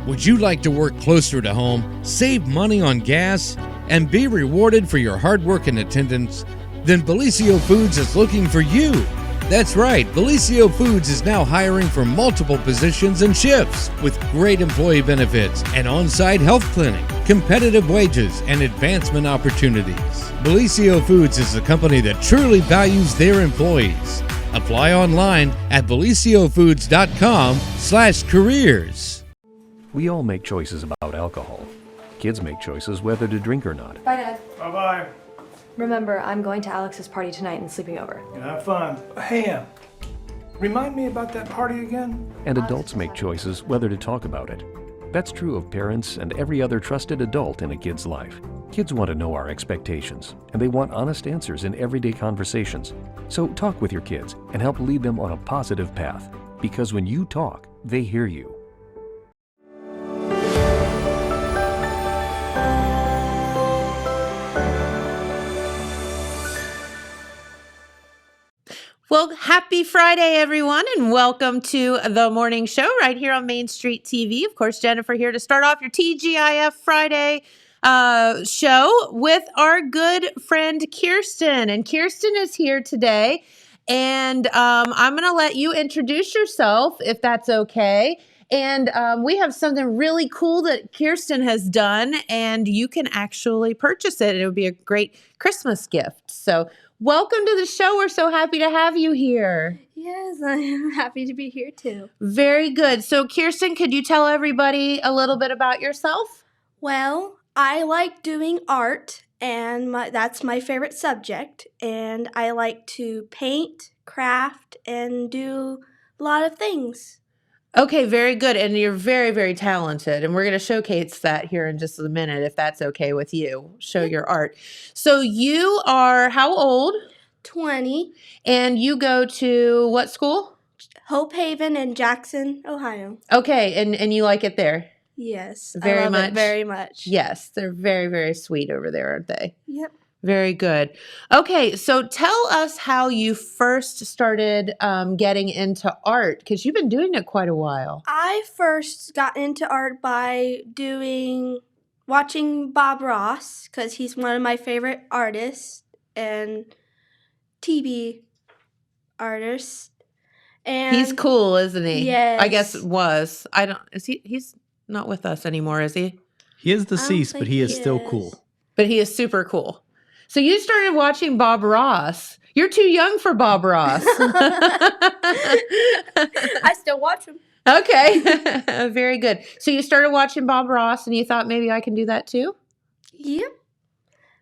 Would you like to work closer to home, save money on gas, and be rewarded for your hard work and attendance? Then Bellisio Foods is looking for you. That's right, Bellisio Foods is now hiring for multiple positions and shifts with great employee benefits, an on-site health clinic, competitive wages, and advancement opportunities. Bellisio Foods is a company that truly values their employees. Apply online at belisiofoods.com/careers. We all make choices about alcohol. Kids make choices whether to drink or not. Bye, Dad. Bye-bye. Remember, I'm going to Alex's party tonight and sleeping over. Have fun. Hey, remind me about that party again? And adults make choices whether to talk about it. That's true of parents and every other trusted adult in a kid's life. Kids want to know our expectations, and they want honest answers in everyday conversations. So talk with your kids and help lead them on a positive path. Because when you talk, they hear you. Well, happy Friday, everyone, and welcome to the morning show right here on Main Street TV. Of course, Jennifer here to start off your TGIF Friday show with our good friend Keirsten. And Keirsten is here today, and I'm going to let you introduce yourself, if that's okay. And we have something really cool that Keirsten has done, and you can actually purchase it. It would be a great Christmas gift. So welcome to the show. We're so happy to have you here. Yes, I am happy to be here too. Very good. So Keirsten, could you tell everybody a little bit about yourself? Well, I like doing art, and that's my favorite subject. And I like to paint, craft, and do a lot of things. Okay, very good. And you're very, very talented. And we're going to showcase that here in just a minute, if that's okay with you. Show your art. So you are how old? 20. And you go to what school? Hope Haven in Jackson, Ohio. Okay, and you like it there? Yes, Very I love much? it very much. Yes, they're very, very sweet over there, aren't they? Yep. Very good. Okay, so tell us how you first started getting into art, because you've been doing it quite a while. I first got into art by watching Bob Ross, because he's one of my favorite artists and TV artists. And He's cool, isn't he? Yes. I guess was. He's not with us anymore, is he? He is deceased, but he is still cool. But he is super cool. So you started watching Bob Ross. You're too young for Bob Ross. I still watch him. Okay. Very good. So you started watching Bob Ross and you thought maybe I can do that too? Yep.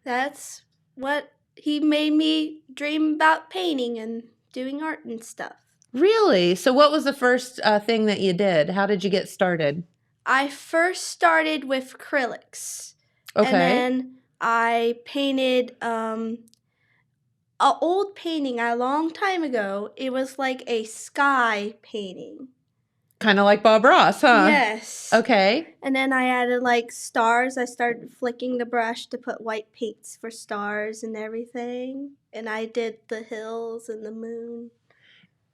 That's what he made me dream about painting and doing art and stuff. Really? So what was the first thing that you did? How did you get started? I first started with acrylics. Okay. And then I painted an old painting a long time ago. It was like a sky painting. Kind of like Bob Ross, huh? Yes. Okay. And then I added like stars. I started flicking the brush to put white paints for stars and everything. And I did the hills and the moon.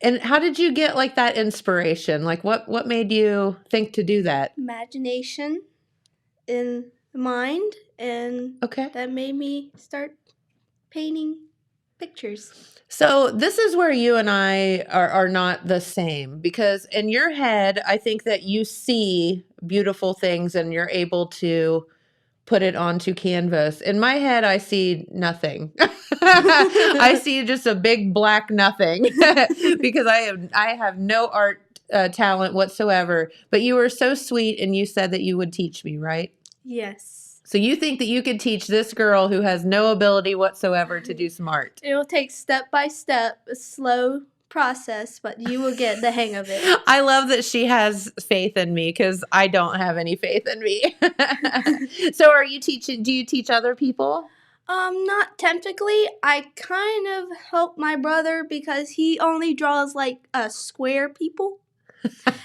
And how did you get like that inspiration? Like what made you think to do that? Imagination in mind, and Okay. that made me start painting pictures. So this is where you and I are not the same, because in your head, I think that you see beautiful things and you're able to put it onto canvas. In my head, I see nothing. I see just a big black nothing because I have no art talent whatsoever. But you were so sweet and you said that you would teach me, right? Yes. So you think that you could teach this girl who has no ability whatsoever to do some art? It will take step by step, a slow process, but you will get the hang of it. I love that she has faith in me because I don't have any faith in me. So do you teach other people? Not technically. I kind of help my brother because he only draws like square people.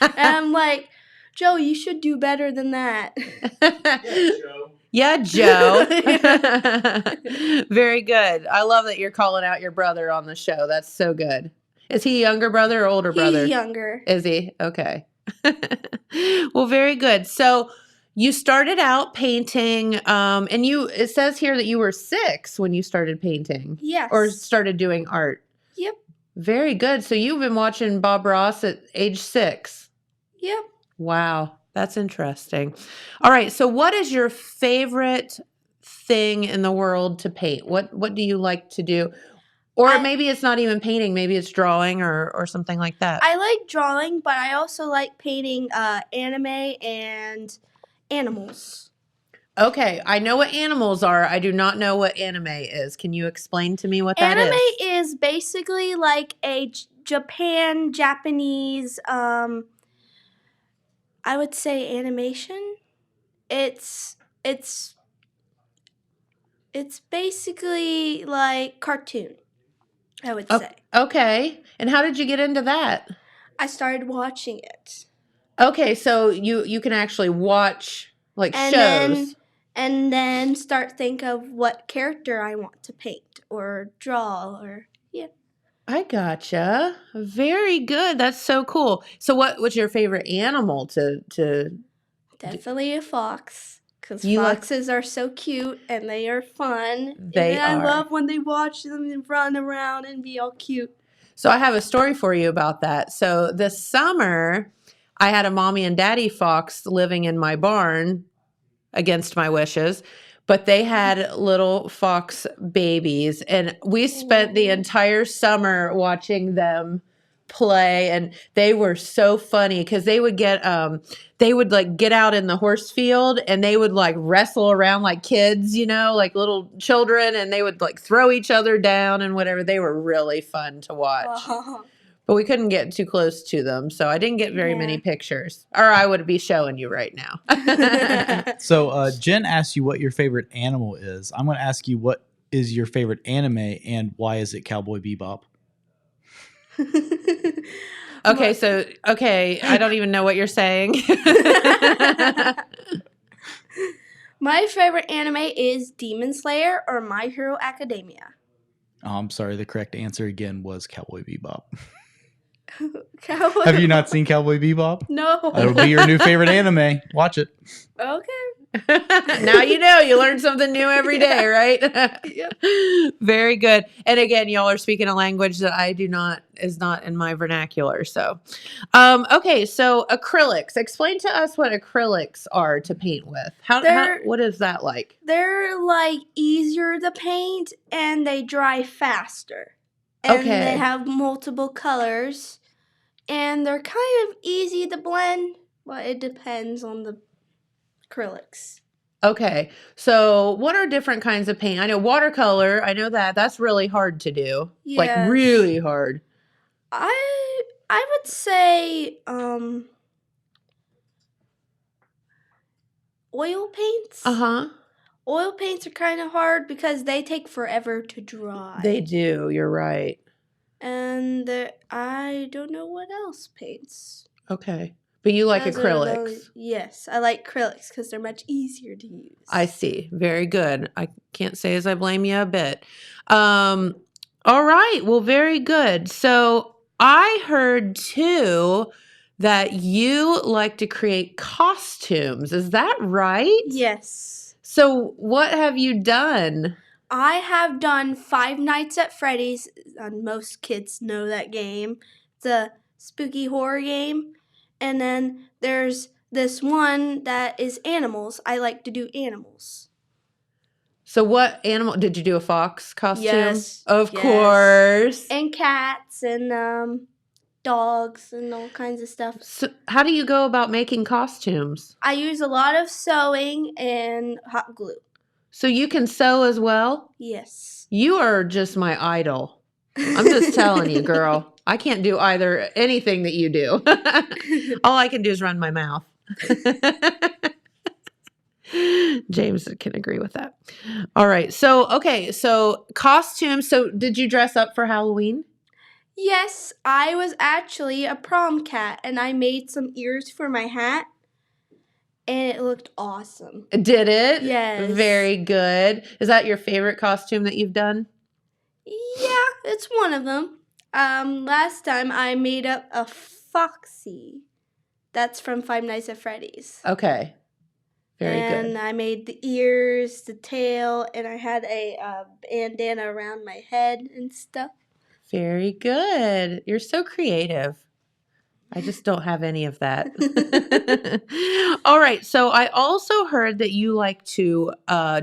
And I'm like, Joe, you should do better than that. Yeah, Joe. Very good. I love that you're calling out your brother on the show. That's so good. Is he a younger brother or older brother? He's younger. Is he? Okay. Well, very good. So you started out painting, and it says here that you were 6 when you started painting. Yes. Or started doing art. Yep. Very good. So you've been watching Bob Ross at age 6. Yep. Wow, that's interesting. All right, so what is your favorite thing in the world to paint? What do you like to do? Or maybe it's not even painting, maybe it's drawing or something like that. I like drawing, but I also like painting anime and animals. Okay, I know what animals are. I do not know what anime is. Can you explain to me what that is? Anime is basically like a Japanese, I would say animation. It's basically like cartoon, I would say. Okay, and how did you get into that? I started watching it. Okay, so you can actually watch like shows. And then start think of what character I want to paint or draw or I gotcha. Very good. That's so cool. So what's your favorite animal to definitely a fox, because You like- foxes are so cute and they are fun. They and I are. love when they watch them run around and be all cute. So I have a story for you about that. So this summer, I had a mommy and daddy fox living in my barn against my wishes, but they had little fox babies, and we spent the entire summer watching them play, and they were so funny because they would get like get out in the horse field and they would like wrestle around like kids, like little children, and they would like throw each other down and whatever. They were really fun to watch. But we couldn't get too close to them, so I didn't get very many pictures, or I would be showing you right now. So Jen asked you what your favorite animal is. I'm going to ask you what is your favorite anime and why is it Cowboy Bebop? Okay, I don't even know what you're saying. My favorite anime is Demon Slayer or My Hero Academia. Oh, I'm sorry. The correct answer again was Cowboy Bebop. Cowboy Have you not seen Cowboy Bebop? No. That'll be your new favorite anime. Watch it. Okay. Now you know. You learn something new every day, right? Yep. Very good. And again, y'all are speaking a language that is not in my vernacular. So, okay. So acrylics. Explain to us what acrylics are to paint with. What is that like? They're like easier to paint and they dry faster. And Okay. they have multiple colors. And they're kind of easy to blend, but it depends on the acrylics. Okay. So what are different kinds of paint? I know watercolor. I know that's really hard to do. Yes. Like really hard. I would say oil paints. Uh-huh. Oil paints are kind of hard because they take forever to dry. They do. You're right. And I don't know what else paints. Okay. But you like Those are acrylics. Yes, I like acrylics because they're much easier to use. I see. Very good. I can't say as I blame you a bit. All right. Well, very good. So I heard too that you like to create costumes. Is that right? Yes. So what have you done? I have done Five Nights at Freddy's, and most kids know that game. It's a spooky horror game. And then there's this one that is animals. I like to do animals. So what animal did you do? A fox costume? Yes. Of Yes. course. And cats and dogs and all kinds of stuff. So how do you go about making costumes? I use a lot of sewing and hot glue. So you can sew as well? Yes. You are just my idol. I'm just telling you, girl. I can't do anything that you do. All I can do is run my mouth. James can agree with that. All right. So costumes. So did you dress up for Halloween? Yes, I was actually a prom cat and I made some ears for my hat. And it looked awesome. Did it? Yes. Very good. Is that your favorite costume that you've done? Yeah, it's one of them. Last time I made up a foxy That's from Five Nights at Freddy's. Okay. Very and good. I made the ears, the tail, and I had a bandana around my head and stuff. Very good. You're so creative. I just don't have any of that. All right. So I also heard that you like to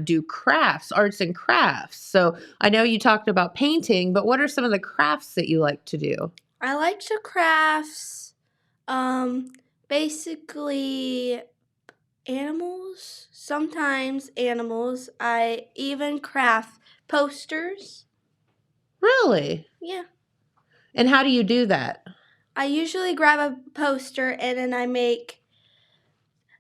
do crafts, arts and crafts. So I know you talked about painting, but what are some of the crafts that you like to do? I like to crafts, basically animals. Sometimes animals. I even craft posters. Really? Yeah. And how do you do that? I usually grab a poster and then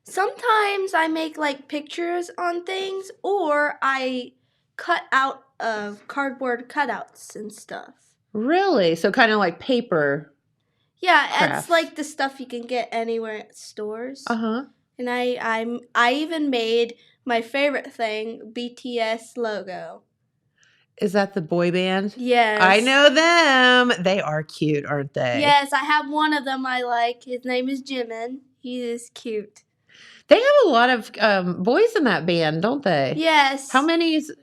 sometimes I make like pictures on things, or I cut out of cardboard cutouts and stuff. Really? So kind of like paper. Yeah, Crafts. it's like the stuff you can get anywhere at stores. Uh-huh. And I even made my favorite thing, BTS logo. Is that the boy band? Yes. I know them. They are cute, aren't they? Yes, I have one of them I like. His name is Jimin. He is cute. They have a lot of boys in that band, don't they? Yes. How many? 7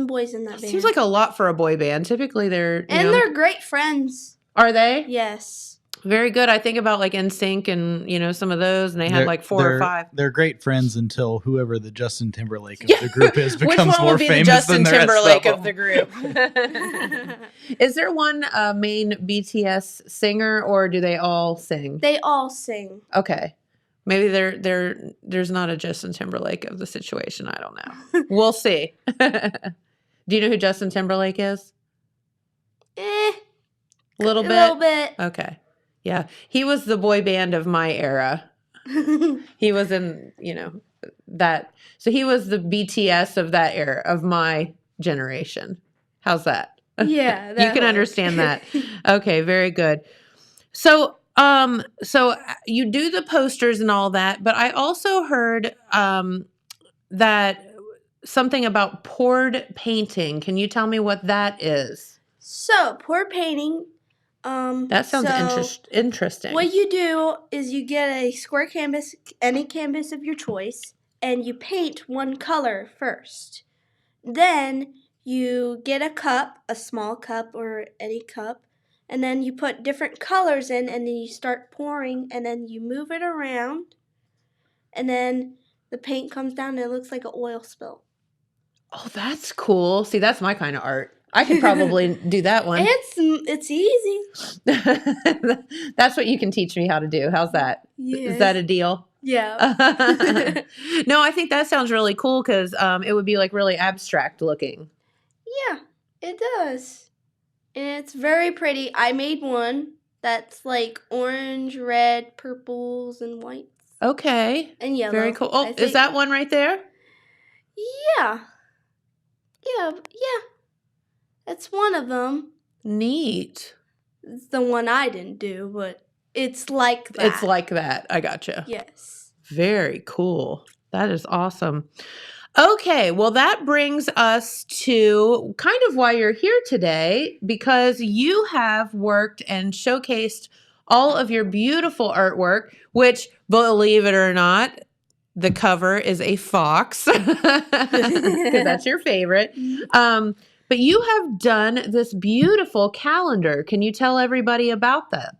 boys in that band. Seems like a lot for a boy band. Typically, they're they're great friends. Are they? Yes. Very good. I think about like NSYNC and some of those, and they had like 4 or 5. They're great friends until whoever the Justin Timberlake of the group is Which becomes one more would be famous the Justin than the Timberlake rest of the group? Is there one main BTS singer, or do they all sing? They all sing. Okay. Maybe there's not a Justin Timberlake of the situation. I don't know. We'll see. Do you know who Justin Timberlake is? A little little bit. Okay. Yeah. He was the boy band of my era. He was in, that. So he was the BTS of that era, of my generation. How's that? Yeah. You can understand that. Okay. Very good. So you do the posters and all that, but I also heard that something about poured painting. Can you tell me what that is? So, pour painting. That sounds interesting. What you do is you get a square canvas, any canvas of your choice, and you paint one color first. Then you get a cup, a small cup or any cup, and then you put different colors in, and then you start pouring, and then you move it around, and then the paint comes down and it looks like an oil spill. Oh, that's cool. See, that's my kind of art. I could probably do that one. It's easy. That's what you can teach me how to do. How's that? Yes. Is that a deal? Yeah. No, I think that sounds really cool because it would be like really abstract looking. Yeah, it does. And it's very pretty. I made one that's like orange, red, purples, and whites. Okay. And yellow. Very cool. Oh, is that one right there? Yeah. Yeah. That's one of them. Neat. It's the one I didn't do, but it's like that. It's like that. I gotcha. Yes. Very cool. That is awesome. Okay, well, that brings us to kind of why you're here today, because you have worked and showcased all of your beautiful artwork, which, believe it or not, the cover is a fox, because that's your favorite. But you have done this beautiful calendar. Can you tell everybody about that?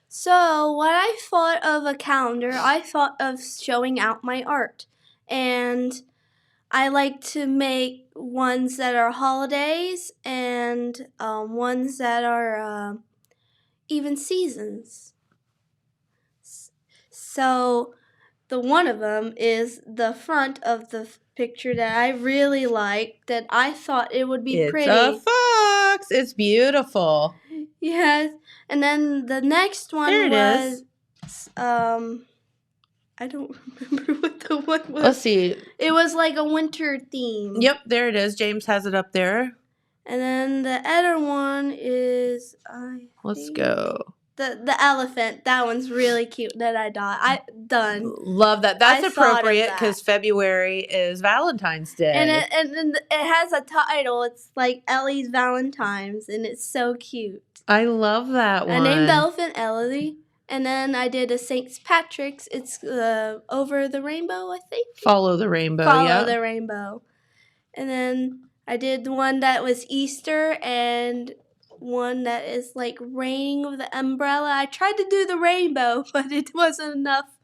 So, when I thought of a calendar, I thought of showing out my art. And I like to make ones that are holidays and ones that are even seasons. So, the one of them is the front of the picture that I really like, that I thought it would be pretty. It's a fox. It's beautiful. Yes. And then the next one was I don't remember what the one was. Let's see. It was like a winter theme. Yep, there it is. James has it up there. And then the other one is Let's go. The elephant. That one's really cute that I done. Love that. That's I thought of appropriate that. because February is Valentine's Day. And it has a title. It's like Ellie's Valentine's, and it's so cute. I love that one. I named the elephant Ellie. And then I did a St. Patrick's. It's over the rainbow, I think. Follow the rainbow. Follow the rainbow. And then I did the one that was Easter and one that is like raining with the umbrella. I tried to do the rainbow, but it wasn't enough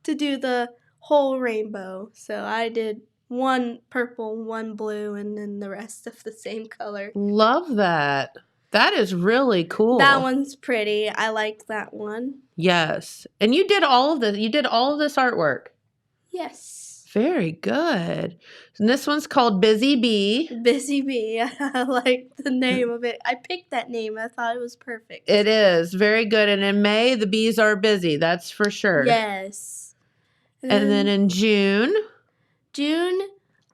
to do the whole rainbow. So I did one purple, one blue, and then the rest of the same color. Love that. That is really cool. That one's pretty. I like that one. Yes. And you did all of this. You did all of this artwork. Yes. Very good. And this one's called Busy Bee. Busy Bee. I like the name of it. I picked that name. I thought it was perfect. It is. Very good. And in May, the bees are busy. That's for sure. Yes. And then in June,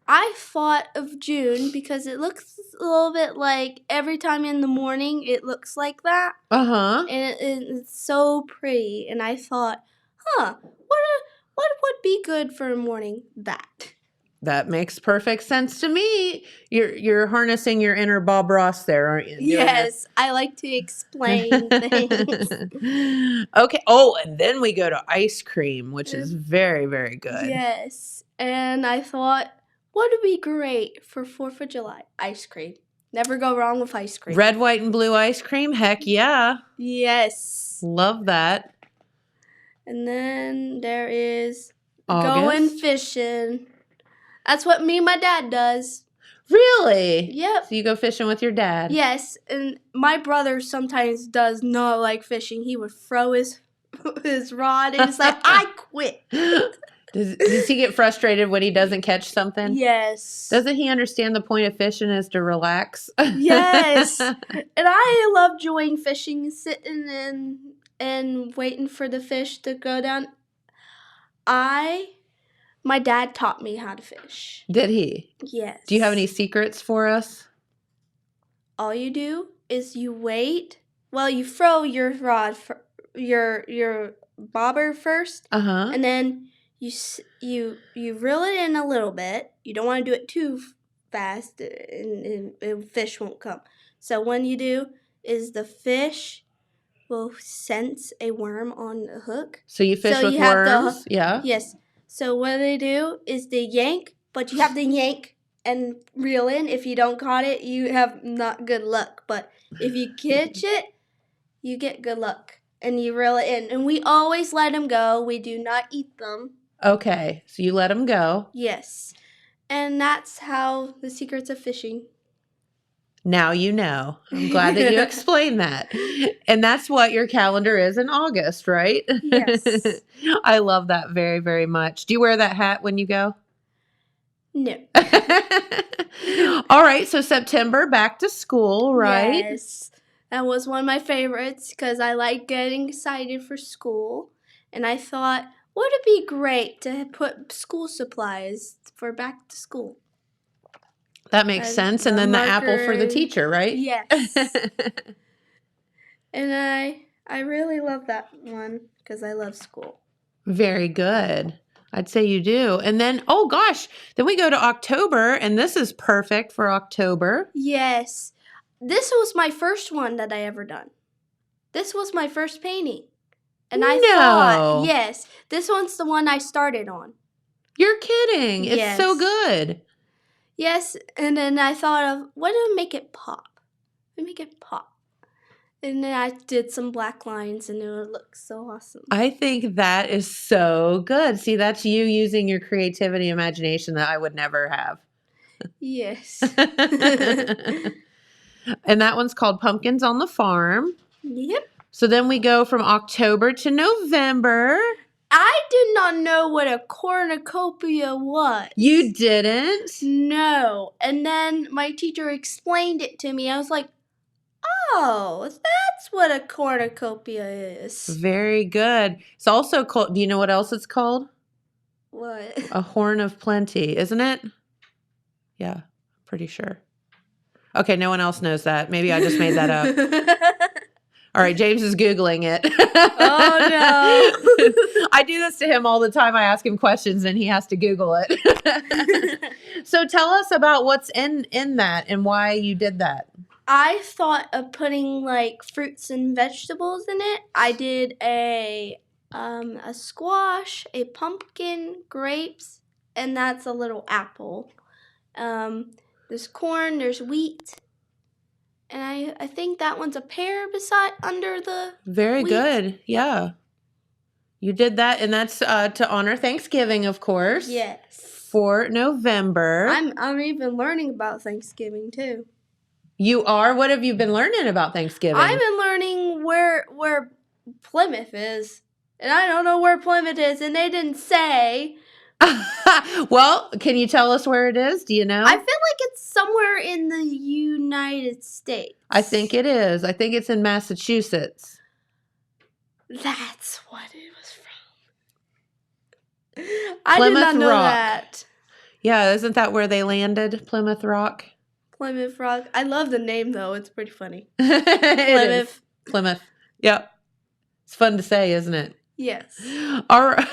I thought of June because it looks a little bit like every time in the morning it looks like that. uh-huh. And it's so pretty. And I thought, what would be good for a morning? That makes perfect sense to me. You're harnessing your inner Bob Ross there, aren't you? Yes, I like to explain things. Okay. Oh, and then we go to ice cream, which is very, very good. Yes. And I thought, what would be great for 4th of July? Ice cream. Never go wrong with ice cream. Red, white, and blue ice cream? Heck yeah. Yes. Love that. And then there is August. going fishing. That's what me and my dad does. Really? Yep. So you go fishing with your dad? Yes, and my brother sometimes does not like fishing. He would throw his rod and it's like, I quit. Does he get frustrated when he doesn't catch something? Yes. Doesn't he understand the point of fishing is to relax? Yes. And I love enjoying fishing, sitting and waiting for the fish to go down. My dad taught me how to fish. Did he? Yes. Do you have any secrets for us? All you do is you wait. Well, you throw your rod, your bobber first, and then you reel it in a little bit. You don't want to do it too fast, and fish won't come. So what you do is the fish will sense a worm on the hook. So you fish with worms? Yeah. Yes. So what they do is they yank, but you have to yank and reel in. If you don't caught it, you have not good luck. But if you catch it, you get good luck. And you reel it in. And we always let them go. We do not eat them. Okay. So you let them go. Yes. And that's how the secrets of fishing. Now you know. I'm glad that you explained that. And that's what your calendar is in August, right? Yes. I love that very, very much. Do you wear that hat when you go? No. All right. So September, back to school, right? Yes. That was one of my favorites because I like getting excited for school. And I thought, would it be great to put school supplies for back to school? That makes sense. And then the apple for the teacher, right? Yes. And I really love that one because I love school. Very good. I'd say you do. And then, oh gosh, then we go to October, and this is perfect for October. Yes. This was my first one that I ever done. This was my first painting. And I thought, yes, this one's the one I started on. You're kidding. Yes. It's so good. Yes, and then I thought of, what do I make it pop? Make it pop. And then I did some black lines, and it would look so awesome. I think that is so good. See, that's you using your creativity and imagination that I would never have. Yes. And that one's called Pumpkins on the Farm. Yep. So then we go from October to November. I did not know what a cornucopia was. You didn't? No. And then my teacher explained it to me. I was like, oh, that's what a cornucopia is. Very good. It's also called, do you know what else it's called? What? A horn of plenty, isn't it? Yeah, pretty sure. Okay, no one else knows that. Maybe I just made that up. All right, James is Googling it. Oh, no. I do this to him all the time. I ask him questions and he has to Google it. So tell us about what's in that and why you did that. I thought of putting like fruits and vegetables in it. I did a squash, a pumpkin, grapes, and that's a little apple. There's corn, there's wheat, and I think that one's a pear beside under the Very wheat. good. Yeah. You did that, and that's to honor Thanksgiving, of course. Yes. For November. I'm even learning about Thanksgiving too. You are? What have you been learning about Thanksgiving? I've been learning where Plymouth is. And I don't know where Plymouth is, and they didn't say. Well, can you tell us where it is? Do you know? I feel like it's somewhere in the United States. I think it is. I think it's in Massachusetts. That's what it was from. I Plymouth did not know Rock. that. Yeah, isn't that where they landed? Plymouth Rock? Plymouth Rock. I love the name, though. It's pretty funny. It is. Plymouth. Yep. It's fun to say, isn't it? Yes. All right.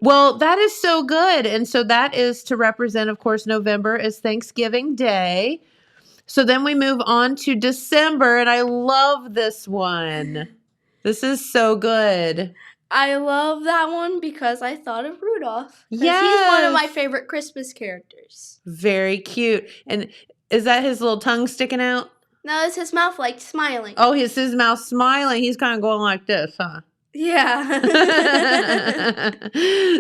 Well, that is so good. And so that is to represent, of course, November is Thanksgiving Day. So then we move on to December, and I love this one. This is so good. I love that one because I thought of Rudolph. Yes. He's one of my favorite Christmas characters. Very cute. And is that his little tongue sticking out? No, it's his mouth like smiling. Oh, his mouth smiling. He's kind of going like this, huh? Yeah.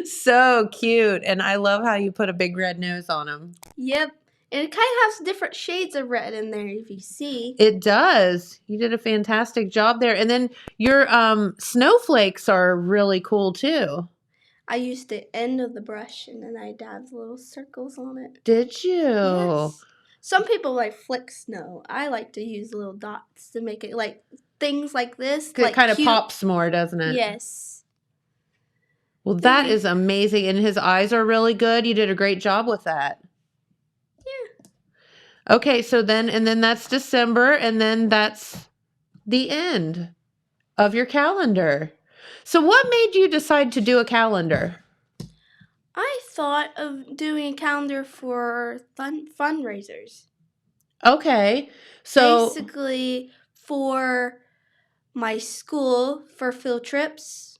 So cute. And I love how you put a big red nose on him. Yep. And it kind of has different shades of red in there if you see. It does. You did a fantastic job there. And then your snowflakes are really cool too. I used the end of the brush and then I dabbed little circles on it. Did you? Yes. Some people like flick snow. I like to use little dots to make it like things like this. It like kind of cute. pops more, doesn't it? Yes. Well, that is amazing. And his eyes are really good. You did a great job with that. Yeah. Okay, so then that's December, and then that's the end of your calendar. So what made you decide to do a calendar? I thought of doing a calendar for fundraisers. Okay. So basically for my school for field trips.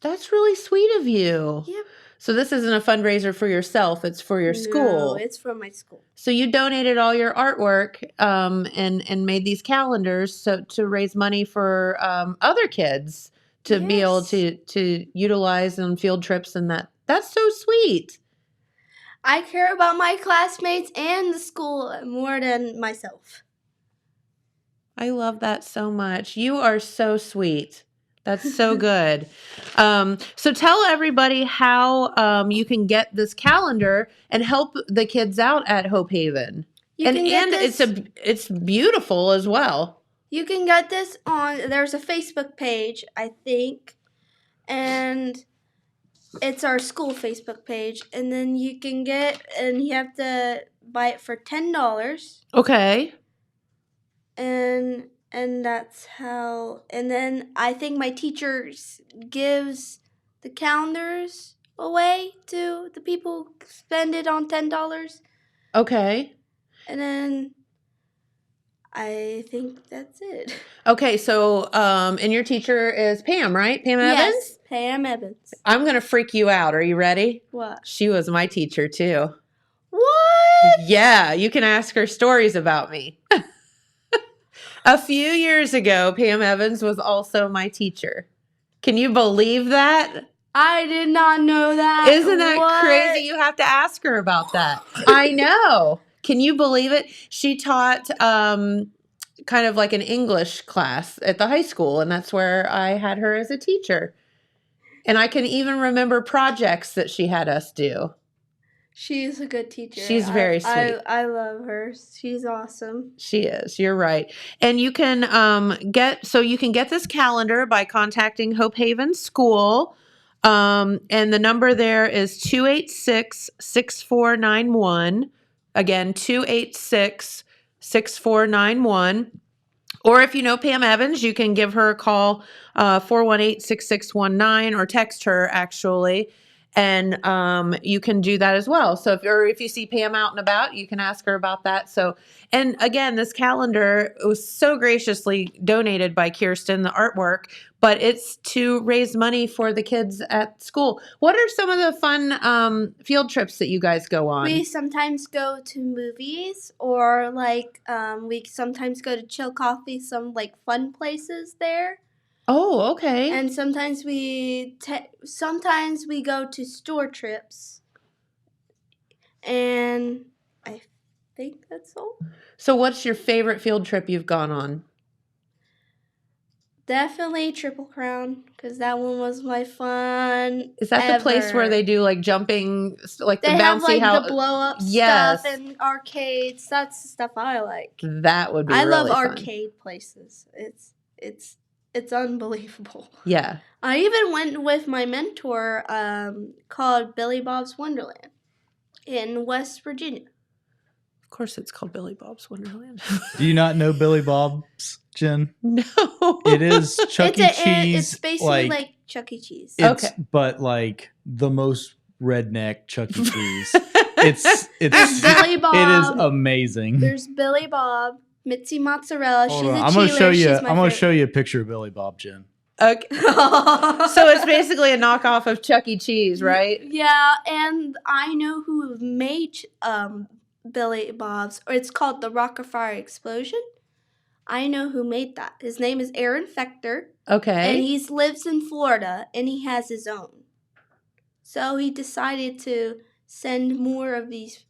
That's really sweet of you. Yep. So this isn't a fundraiser for yourself, it's for your school. No, it's for my school. So you donated all your artwork and made these calendars to raise money for other kids to be able to utilize on field trips and that. That's so sweet. I care about my classmates and the school more than myself. I love that so much. You are so sweet. That's so good. So tell everybody how you can get this calendar and help the kids out at Hope Haven. It's beautiful as well. You can get this there's a Facebook page, I think, and it's our school Facebook page, and then you can you have to buy it for $10. Okay. And that's how, and then I think my teacher gives the calendars away to the people who spend it on $10. Okay. And then I think that's it. Okay, so and your teacher is Pam, right? Pam Evans? Yes, Pam Evans. I'm going to freak you out. Are you ready? What? She was my teacher too. What? Yeah, you can ask her stories about me. A few years ago, Pam Evans was also my teacher. Can you believe that? I did not know that. Isn't that crazy? You have to ask her about that. I know. Can you believe it? She taught kind of like an English class at the high school, and that's where I had her as a teacher. And I can even remember projects that she had us do. She's a good teacher. She's very sweet. I love her. She's awesome. She is. You're right. And you can get this calendar by contacting Hope Haven School. And the number there is 286-6491. Again, 286-6491. Or if you know Pam Evans, you can give her a call, 418-6619, or text her actually. And you can do that as well. So if you see Pam out and about, you can ask her about that. So, and again, this calendar was so graciously donated by Keirsten, the artwork, but it's to raise money for the kids at school. What are some of the fun field trips that you guys go on? We sometimes go to movies, or like we sometimes go to Chill Coffee, some like fun places there. Oh, okay. And sometimes we go to store trips. And I think that's all. So what's your favorite field trip you've gone on? Definitely Triple Crown, because that one was my fun. Is that the place where ever. they do like jumping, like They the have bouncy like house? the blow up Yes. stuff and arcades. That's the stuff I like. That would be I really love fun. arcade places. It's unbelievable. Yeah. I even went with my mentor called Billy Bob's Wonderland in West Virginia. Of course it's called Billy Bob's Wonderland. Do you not know Billy Bob's, Jen? No. It is Chuck E. It's Cheese. basically like Chuck E. Cheese. It's, Okay. but like the most redneck Chuck E. Cheese. It's Billy Bob. It is amazing. There's Billy Bob, Mitzi Mozzarella. Hold She's on. a I'm gonna cheerleader. show you. She's my I'm gonna favorite. show you a picture of Billy Bob, Jen. Okay. So it's basically a knockoff of Chuck E. Cheese, right? Yeah, and I know who made Billy Bob's, or it's called the Rockefeller Explosion. I know who made that. His name is Aaron Fechter, and Okay. he lives in Florida, and he has his own. So he decided to send more of these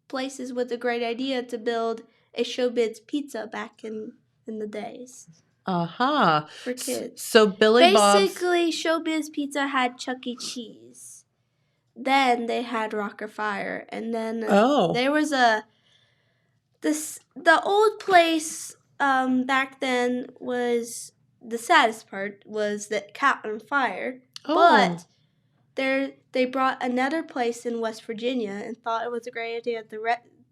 places with a great idea to build a Showbiz pizza back in the days Aha. for kids. So Billy Bob's. Basically, Showbiz Pizza had Chuck E. Cheese. Then they had Rockefeller, and then Oh. there was the old place back then was the saddest part was that caught on fire. Oh. But they brought another place in West Virginia and thought it was a great idea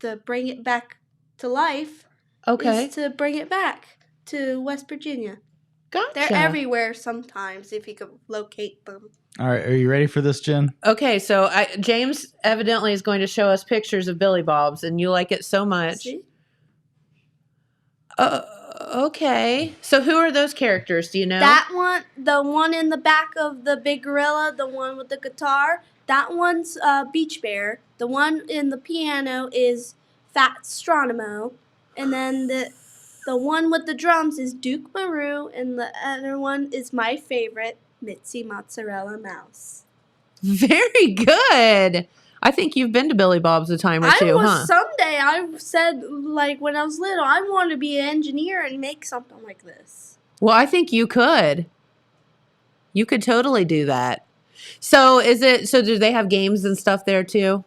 to bring it back to life. Okay. Is to bring it back to West Virginia. Gotcha. They're everywhere sometimes if you could locate them. All right, are you ready for this, Jen? Okay, so James evidently is going to show us pictures of Billy Bob's, and you like it so much. See? Okay. So who are those characters? Do you know? That one, the one in the back of the big gorilla, the one with the guitar, that one's Beach Bear. The one in the piano is Fat Stronimo. And then the one with the drums is Duke Maru, and the other one is my favorite, Mitzi Mozzarella Mouse. Very good. I think you've been to Billy Bob's a time or two, huh? Someday I said, like, when I was little, I want to be an engineer and make something like this. Well, I think you could. You could totally do that. So do they have games and stuff there too?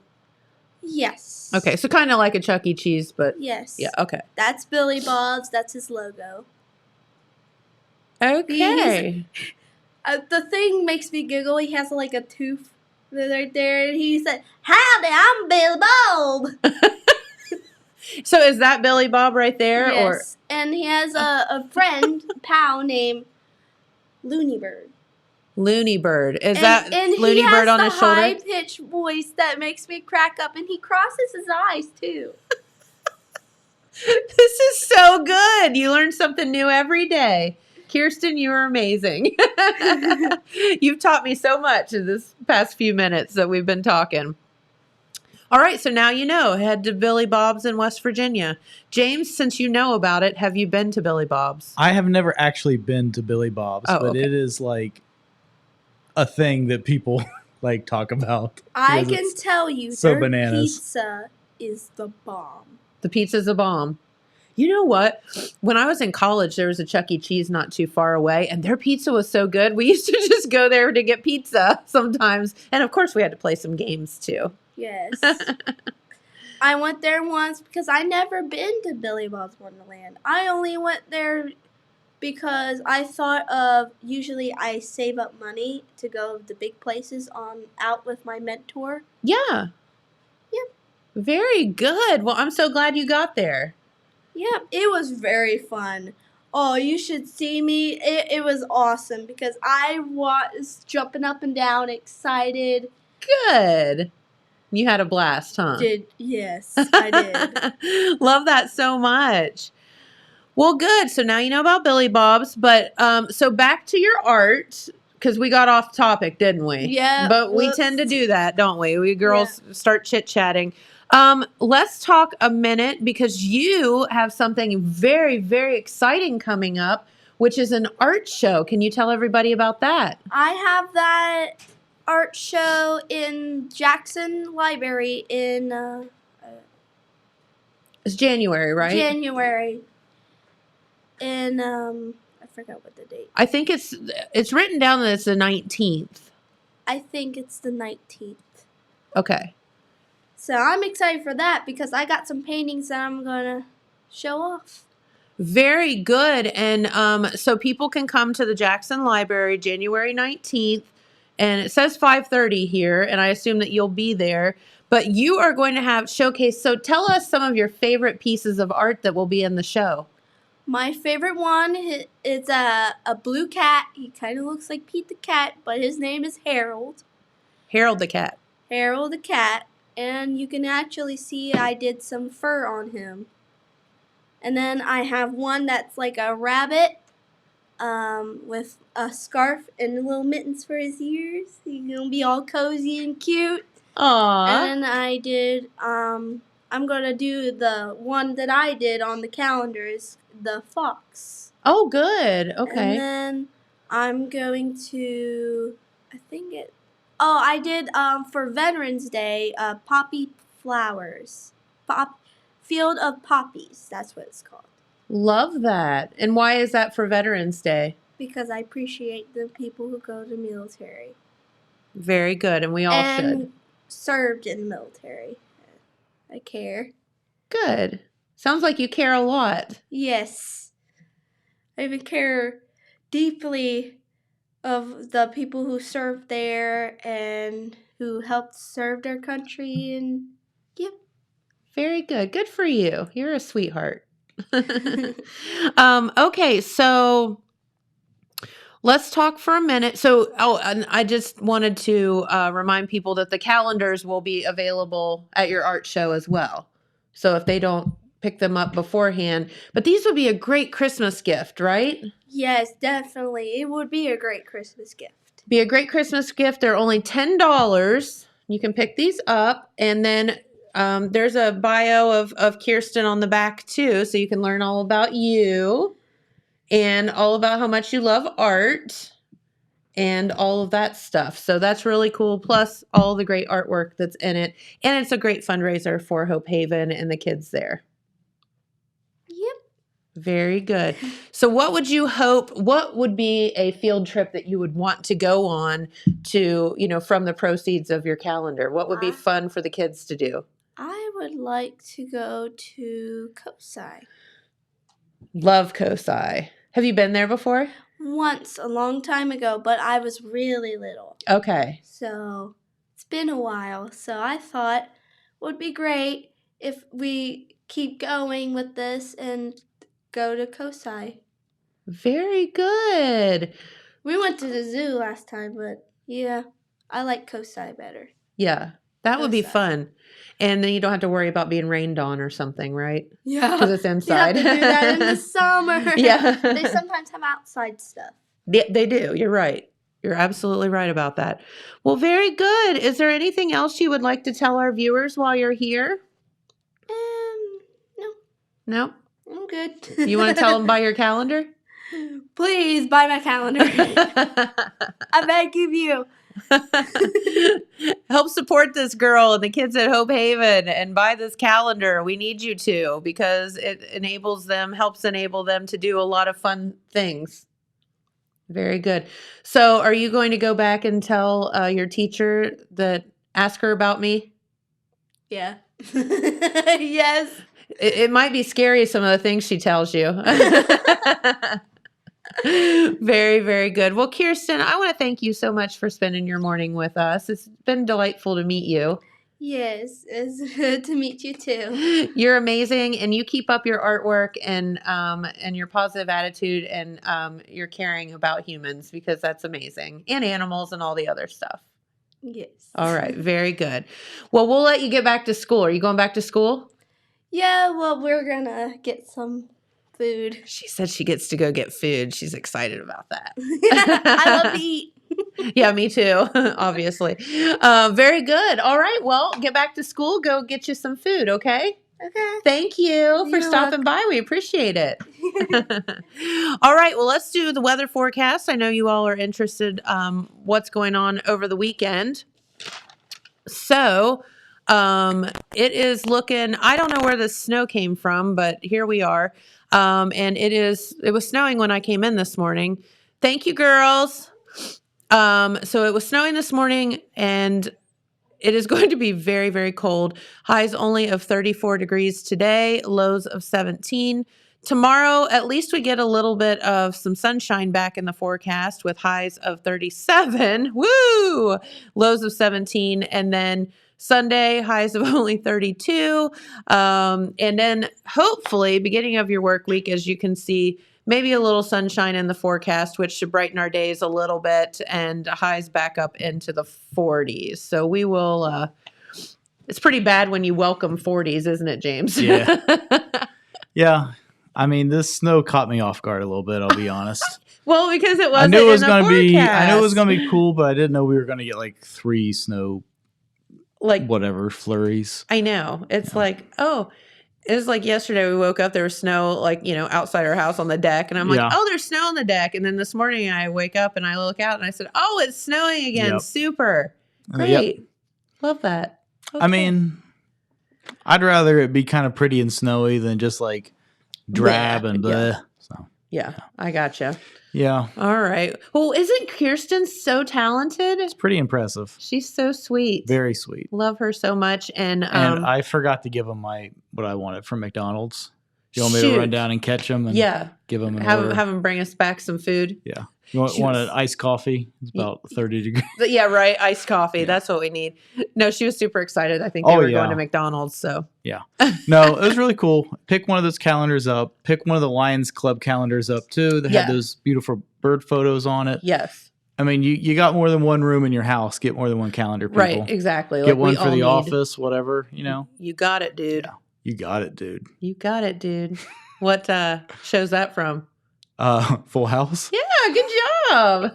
Yes. Okay, so kind of like a Chuck E. Cheese, but Yes. yeah, okay. That's Billy Bob's. That's his logo. Okay. The thing makes me giggle. He has like a tooth right there, and he said, "Howdy, I'm Billy Bob." So is that Billy Bob right there? Yes. And he has a friend, pal named Looney Bird. Looney Bird. Is that and Looney he Bird has on the his shoulder? high-pitched voice that makes me crack up, and he crosses his eyes too. This is so good. You learn something new every day. Keirsten, you are amazing. You've taught me so much in this past few minutes that we've been talking. All right, so now you know. Head to Billy Bob's in West Virginia. James, since you know about it, have you been to Billy Bob's? I have never actually been to Billy Bob's, Oh, but okay. it is like a thing that people like talk about. I because can it's tell you, so their bananas. pizza is the bomb. The pizza's a bomb. You know what? When I was in college, there was a Chuck E. Cheese not too far away, and their pizza was so good. We used to just go there to get pizza sometimes. And of course, we had to play some games too. Yes. I went there once because I never been to Billy Bob's Wonderland. I only went there because I thought of, usually I save up money to go to the big places out with my mentor. Yeah. Yep. Very good. Well, I'm so glad you got there. Yep, it was very fun. Oh, you should see me. It was awesome because I was jumping up and down, excited. Good. You had a blast, huh? Yes, I did. Love that so much. Well, good. So now you know about Billy Bob's, but so back to your art, because we got off topic, didn't we? Yeah. But we tend to do that, don't we? We girls start chit-chatting. Let's talk a minute because you have something very, very exciting coming up, which is an art show. Can you tell everybody about that? I have that art show in Jackson Library in It's January, right? January. In I forgot what the date. I think it's written down that it's the 19th. I think it's the 19th. Okay. So I'm excited for that because I got some paintings that I'm gonna show off. Very good. And so people can come to the Jackson Library January 19th, and it says 5:30 here, and I assume that you'll be there. But you are going to have showcase. So tell us some of your favorite pieces of art that will be in the show. My favorite one is a blue cat. He kind of looks like Pete the Cat, but his name is Harold. Harold the cat. Harold the cat. And you can actually see I did some fur on him. And then I have one that's like a rabbit with a scarf and little mittens for his ears. He's going to be all cozy and cute. Aww. And then I did, I'm going to do the one that I did on the calendar is the fox. Oh, good. Okay. And then I'm going to, I did for Veterans Day, poppy flowers. Field of poppies, that's what it's called. Love that. And why is that for Veterans Day? Because I appreciate the people who go to the military. Very good. And we all should. Served in the military. I care. Good. Sounds like you care a lot. Yes. I even care deeply of the people who served there and who helped serve their country. And yep. Very good. Good for you. You're a sweetheart. Okay, so let's talk for a minute. So, and I just wanted to remind people that the calendars will be available at your art show as well. So if they don't pick them up beforehand, but these would be a great Christmas gift, right? Yes, definitely. It would be a great Christmas gift. Be a great Christmas gift. They're only $10. You can pick these up, and then there's a bio of Keirsten on the back too, so you can learn all about you and all about how much you love art and all of that stuff. So that's really cool. Plus all the great artwork that's in it. And it's a great fundraiser for Hope Haven and the kids there. Yep. Very good. So what would be a field trip that you would want to go on to, from the proceeds of your calendar? What would be fun for the kids to do? I would like to go to Kosai. Love Kosai. Have you been there before? Once, a long time ago, but I was really little. Okay. So it's been a while. So I thought it would be great if we keep going with this and go to Kosai. Very good. We went to the zoo last time, but yeah, I like Kosai better. Yeah, that would be fun. And then you don't have to worry about being rained on or something, right? Yeah. Because it's inside. You have to do that in the summer. Yeah. They sometimes have outside stuff. They do. You're right. You're absolutely right about that. Well, very good. Is there anything else you would like to tell our viewers while you're here? No. No? I'm good. You want to tell them by your calendar? Please buy my calendar. I beg of you. Help support this girl and the kids at Hope Haven and buy this calendar. We need you to, because it helps enable them to do a lot of fun things. Very good. So are you going to go back and tell your teacher ask her about me? Yeah. Yes. It might be scary, some of the things she tells you. Very, very good. Well, Keirsten, I want to thank you so much for spending your morning with us. It's been delightful to meet you. Yes, it's good to meet you too. You're amazing, and you keep up your artwork and your positive attitude and your caring about humans, because that's amazing, and animals and all the other stuff. Yes. All right. Very good. Well, we'll let you get back to school. Are you going back to school? Yeah, well, we're gonna get some food. She said she gets to go get food. She's excited about that. I love to eat. Yeah, me too, obviously. Very good. All right. Well, get back to school. Go get you some food, okay? Okay. Thank you for You're stopping by. We appreciate it. All right. Well, let's do the weather forecast. I know you all are interested what's going on over the weekend. So it is looking, I don't know where the snow came from, but here we are. And it was snowing when I came in this morning. Thank you, girls. So it was snowing this morning, and it is going to be very, very cold. Highs only of 34 degrees today, lows of 17. Tomorrow, at least we get a little bit of some sunshine back in the forecast with highs of 37. Woo! Lows of 17. And then Sunday, highs of only 32. And then hopefully, beginning of your work week, as you can see, maybe a little sunshine in the forecast, which should brighten our days a little bit, and highs back up into the 40s. So we will, it's pretty bad when you welcome 40s, isn't it, James? Yeah. Yeah. I mean, this snow caught me off guard a little bit, I'll be honest. Well, because it wasn't I knew it was in the gonna be I knew it was forecast. gonna be cool, but I didn't know we were gonna get like 3 snow Like, whatever flurries. I know. It's like, oh, it was like yesterday we woke up, there was snow, like, outside our house on the deck. And I'm like, Yeah. oh, there's snow on the deck. And then this morning I wake up and I look out and I said, oh, it's snowing again. Yep. Super. Great. Yep. Love that. I Okay. mean, I'd rather it be kind of pretty and snowy than just like drab Yeah, and yeah. bleh. So Yeah, I gotcha. yeah, All right. Well, isn't Keirsten so talented? it's pretty impressive. She's so sweet. Very sweet. Love her so much. And And I forgot to give them what I wanted from McDonald's. You want me Shoot. to run down and catch them and yeah, give them an have order? him bring us back some food. Yeah. You want an iced coffee? It's about 30 degrees. But yeah, right. Iced coffee. Yeah. That's what we need. No, she was super excited. I think they Oh, were yeah. going to McDonald's. So Yeah. No, it was really cool. Pick one of those calendars up. Pick one of the Lions Club calendars up too. That Yeah. had those beautiful bird photos on it. yes, I mean, you got more than one room in your house. Get more than one calendar, people. right. Exactly. Get Like, one we for all the need- office, whatever, You got it, dude. Yeah. You got it, dude. You got it, dude. What show's that from? Full House? Yeah, good job.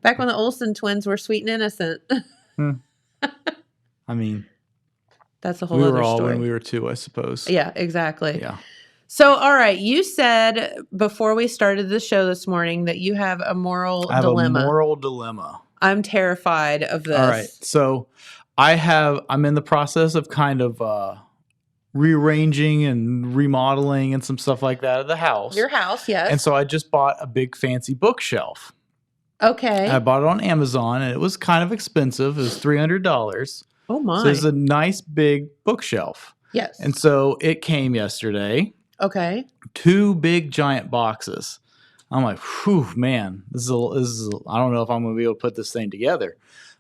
Back when the Olsen twins were sweet and innocent. I mean, That's a whole we other were all story. when we were 2, I suppose. Yeah, exactly. Yeah. So, all right, you said before we started the show this morning that you have a moral I have dilemma. a moral dilemma. I'm terrified of this. All right. So I'm in the process of kind of rearranging and remodeling and some stuff like that of the house. Your house, yes. And so I just bought a big fancy bookshelf. Okay. I bought it on Amazon and it was kind of expensive. It was $300. Oh my. So it's a nice big bookshelf. yes. And so it came yesterday, okay. 2 big giant boxes. I'm like, whew, man, this is I don't know if I'm going to be able to put this thing together.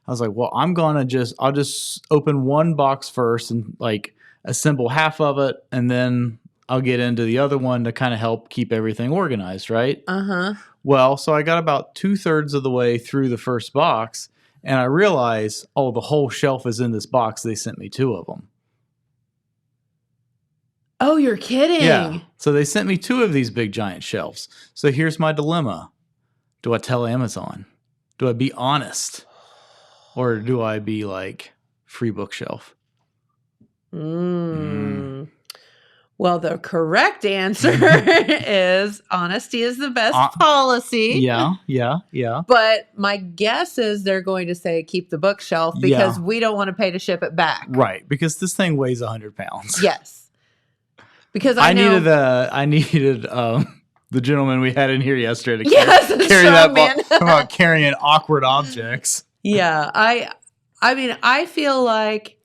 I was like, well, I'll just open one box first and like assemble half of it. And then I'll get into the other one to kind of help keep everything organized. Right. Uh-huh. Well, so I got about 2/3 of the way through the first box and I realized, oh, the whole shelf is in this box. They sent me 2 of them. Oh, you're kidding. Yeah. So they sent me 2 of these big giant shelves. So here's my dilemma. Do I tell Amazon? Do I be honest? Or do I be like free bookshelf? Well, the correct answer is honesty is the best policy. Yeah. But my guess is they're going to say keep the bookshelf because we don't want to pay to ship it back. Right, because this thing weighs 100 pounds. Yes. Because I know, needed the gentleman we had in here yesterday to Yes, carry that strong man. about carrying awkward objects. Yeah, I mean, I feel like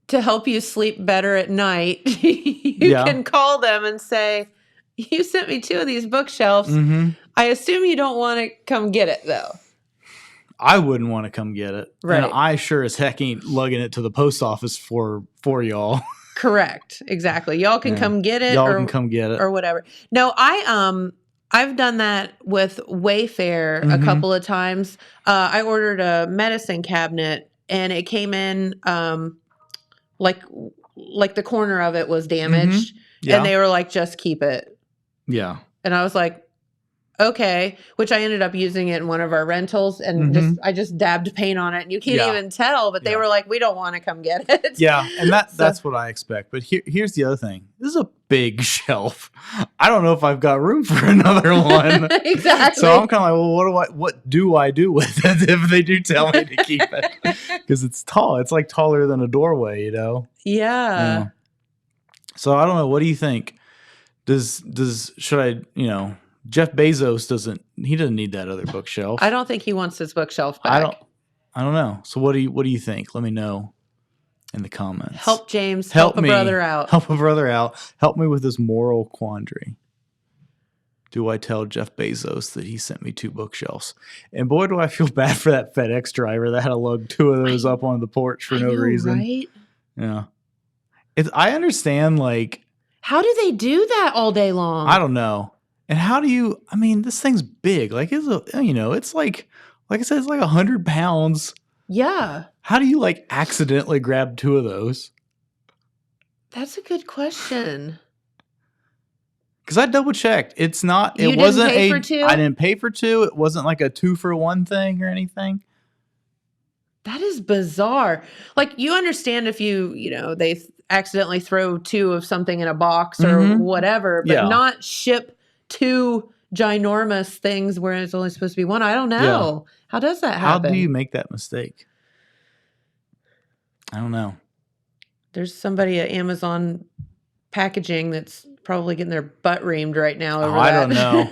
to help you sleep better at night, you can call them and say, you sent me 2 of these bookshelves. Mm-hmm. I assume you don't want to come get it, though. I wouldn't want to come get it. Right. And I sure as heck ain't lugging it to the post office for y'all. Correct. Exactly. Y'all can come get it. Y'all or, can come get it. or whatever. No, I I've done that with Wayfair a couple of times. I ordered a medicine cabinet and it came in like the corner of it was damaged Yeah. and they were like, just keep it. Yeah. And I was like, okay, which I ended up using it in one of our rentals and I just dabbed paint on it and you can't even tell, but they were like, we don't want to come get it. Yeah, and that's what I expect. But here's the other thing. This is a big shelf. I don't know if I've got room for another one. Exactly. So I'm kind of like, well, what do I do with it if they do tell me to keep it? Because it's tall. It's like taller than a doorway, you know? Yeah. So I don't know. What do you think? Should I, Jeff Bezos doesn't need that other bookshelf. I don't think he wants his bookshelf back. I don't know. So what do you think? Let me know in the comments. Help James. Help a brother out. Help a brother out. Help me with this moral quandary. Do I tell Jeff Bezos that he sent me 2 bookshelves? And boy, do I feel bad for that FedEx driver that had to lug 2 of those up on the porch for no reason. Right? Yeah. I understand, like... How do they do that all day long? I don't know. And how do you... I mean, this thing's big. Like, it's like I said, it's like 100 pounds. Yeah. How do you, like, accidentally grab 2 of those? That's a good question. Because I double checked. It's not. You it wasn't didn't pay for 2? I didn't pay for 2. It wasn't like a 2-for-1 thing or anything. That is bizarre. Like, you understand if they accidentally throw 2 of something in a box or whatever, but not ship 2 ginormous things where it's only supposed to be 1. I don't know. Yeah. How does that happen? How do you make that mistake? I don't know. There's somebody at Amazon packaging that's probably getting their butt reamed right now over that. I don't know.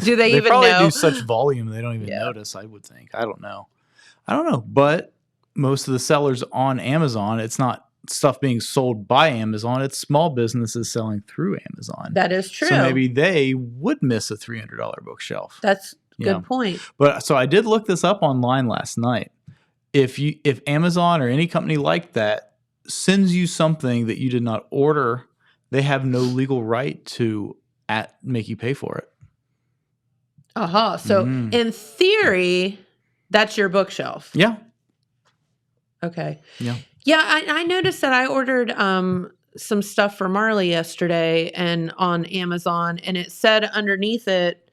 Do they even probably know? do such volume they don't even notice, I would think. I don't know. But most of the sellers on Amazon, it's not stuff being sold by Amazon. It's small businesses selling through Amazon. That is true. So maybe they would miss a $300 bookshelf. That's a good point. But so I did look this up online last night. If Amazon or any company like that sends you something that you did not order, they have no legal right to make you pay for it. So in theory, that's your bookshelf. Yeah. Okay. Yeah. Yeah, I noticed that I ordered some stuff for Marley yesterday and on Amazon, and it said underneath it,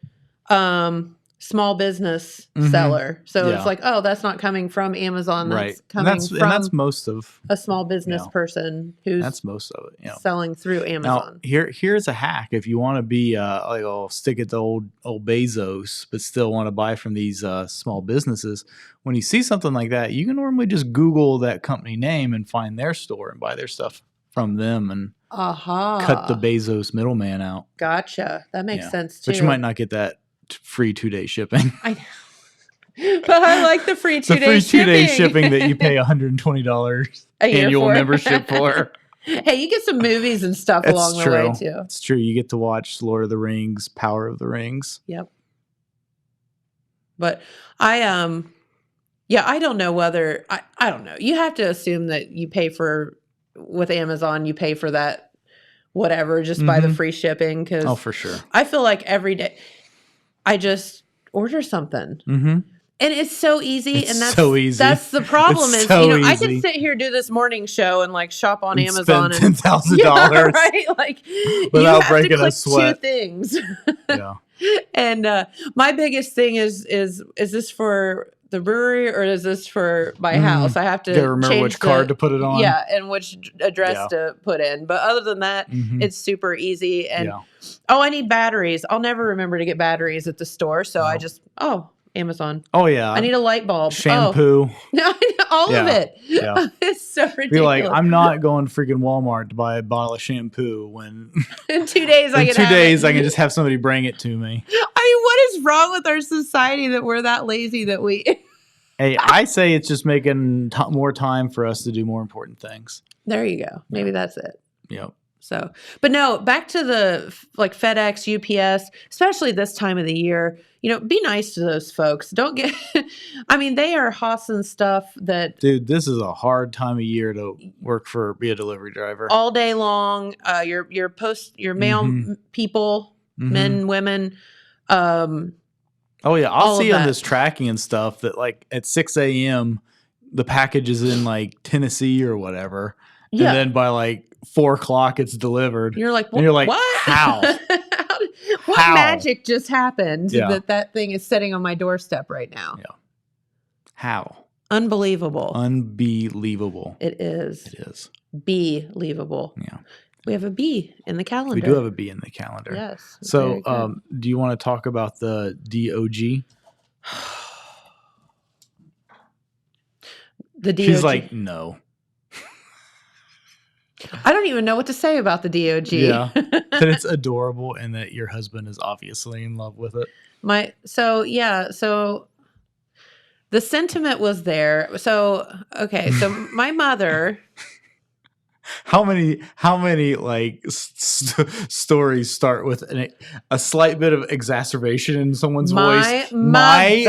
small business seller. So it's like, oh, that's not coming from Amazon. That's coming from that's most of a small business person who's that's most of it. Selling through Amazon. Now, here's a hack. If you want to be like, I'll stick it to old Bezos, but still want to buy from these small businesses, when you see something like that, you can normally just Google that company name and find their store and buy their stuff from them and cut the Bezos middleman out. Gotcha. That makes sense too. But you might not get that free 2-day shipping. I know. But I like the free 2-day shipping. 2-day shipping that you pay $120 annual membership for. Hey, you get some movies and stuff along the way too. It's true. You get to watch Lord of the Rings, Power of the Rings. Yep. But I don't know whether I don't know. You have to assume that you pay for with Amazon, you pay for that whatever just by the free shipping because for sure. I feel like every day I just order something. And it's so easy. That's so easy. That's the problem is, I could sit here, do this morning show and like shop on Amazon spend $10,000. Yeah, right? Like without breaking a sweat. 2 things. Yeah. And my biggest thing is this for the brewery or is this for my house? I have to remember which card to put it on. Yeah, and which address to put in. But other than that, it's super easy. And I need batteries. I'll never remember to get batteries at the store. So I just, Amazon. Oh, yeah. I need a light bulb. Shampoo. All of it. Yeah. It's so ridiculous. Be like, I'm not going to freaking Walmart to buy a bottle of shampoo when in 2 days I can just have somebody bring it to me. I mean, what is wrong with our society that we're that lazy that we... Hey, I say it's just making more time for us to do more important things. There you go. Maybe that's it. Yep. So, but no, back to the like FedEx, UPS, especially this time of the year, be nice to those folks. Don't get, I mean, they are hossing stuff that. Dude, this is a hard time of year to be a delivery driver. All day long. Your mail people, men, women, Oh yeah, all I'll of see on that. this tracking and stuff that like at 6 a.m. the package is in like Tennessee or whatever, Yeah. and then by like 4 o'clock it's delivered. You're like, and you're like, what? how? What How? magic just happened Yeah. that thing is sitting on my doorstep right now? Yeah. How? Unbelievable. Unbelievable. It is. It is. Believable. Yeah. We have a B in the calendar. We do have a B in the calendar. Yes. So, very good. do you want to talk about the DOG? The DOG. She's like, no. I don't even know what to say about the DOG. Yeah. That it's adorable and that your husband is obviously in love with it. So the sentiment was there. So, okay. So my mother, How many like stories start with a slight bit of exacerbation in someone's voice? My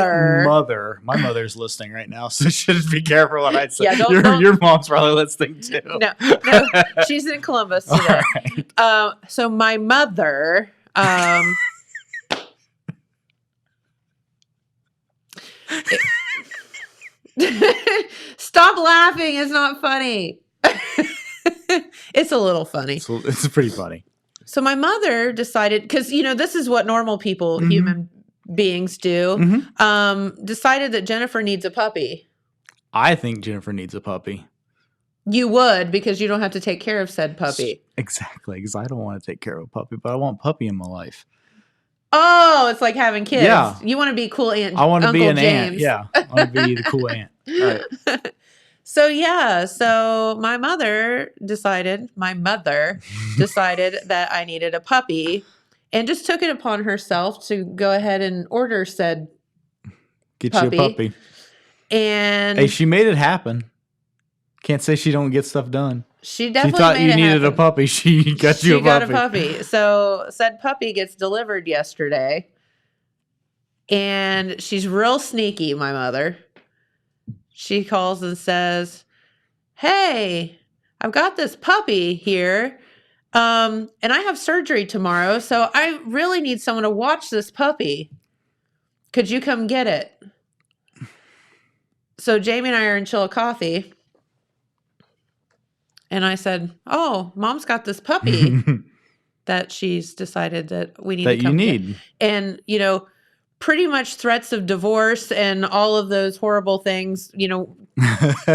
mother's listening right now, so she should be careful what I say. Yeah, don't. Your mom's probably listening too. No, she's in Columbus today. Right. So my mother, stop laughing. It's not funny. It's a little funny. It's pretty funny. So my mother decided, because, this is what normal people, human beings do, decided that Jennifer needs a puppy. I think Jennifer needs a puppy. You would, because you don't have to take care of said puppy. Exactly, because I don't want to take care of a puppy, but I want a puppy in my life. Oh, it's like having kids. Yeah. You want to be cool aunt. I want to be an James. aunt. Yeah, I want to be the cool aunt. Right. So my mother decided that I needed a puppy and just took it upon herself to go ahead and order said Get puppy. you a puppy. And hey, she made it happen. Can't say she don't get stuff done. she definitely She thought made you it needed happen. a puppy. She got you a puppy. She got a puppy. So said puppy gets delivered yesterday. And she's real sneaky, my mother. She calls and says, "Hey, I've got this puppy here. And I have surgery tomorrow, so I really need someone to watch this puppy. Could you come get it?" So Jamie and I are in Chillicothe. And I said, "Oh, Mom's got this puppy that she's decided that we need that to come you get." need. And, pretty much threats of divorce and all of those horrible things,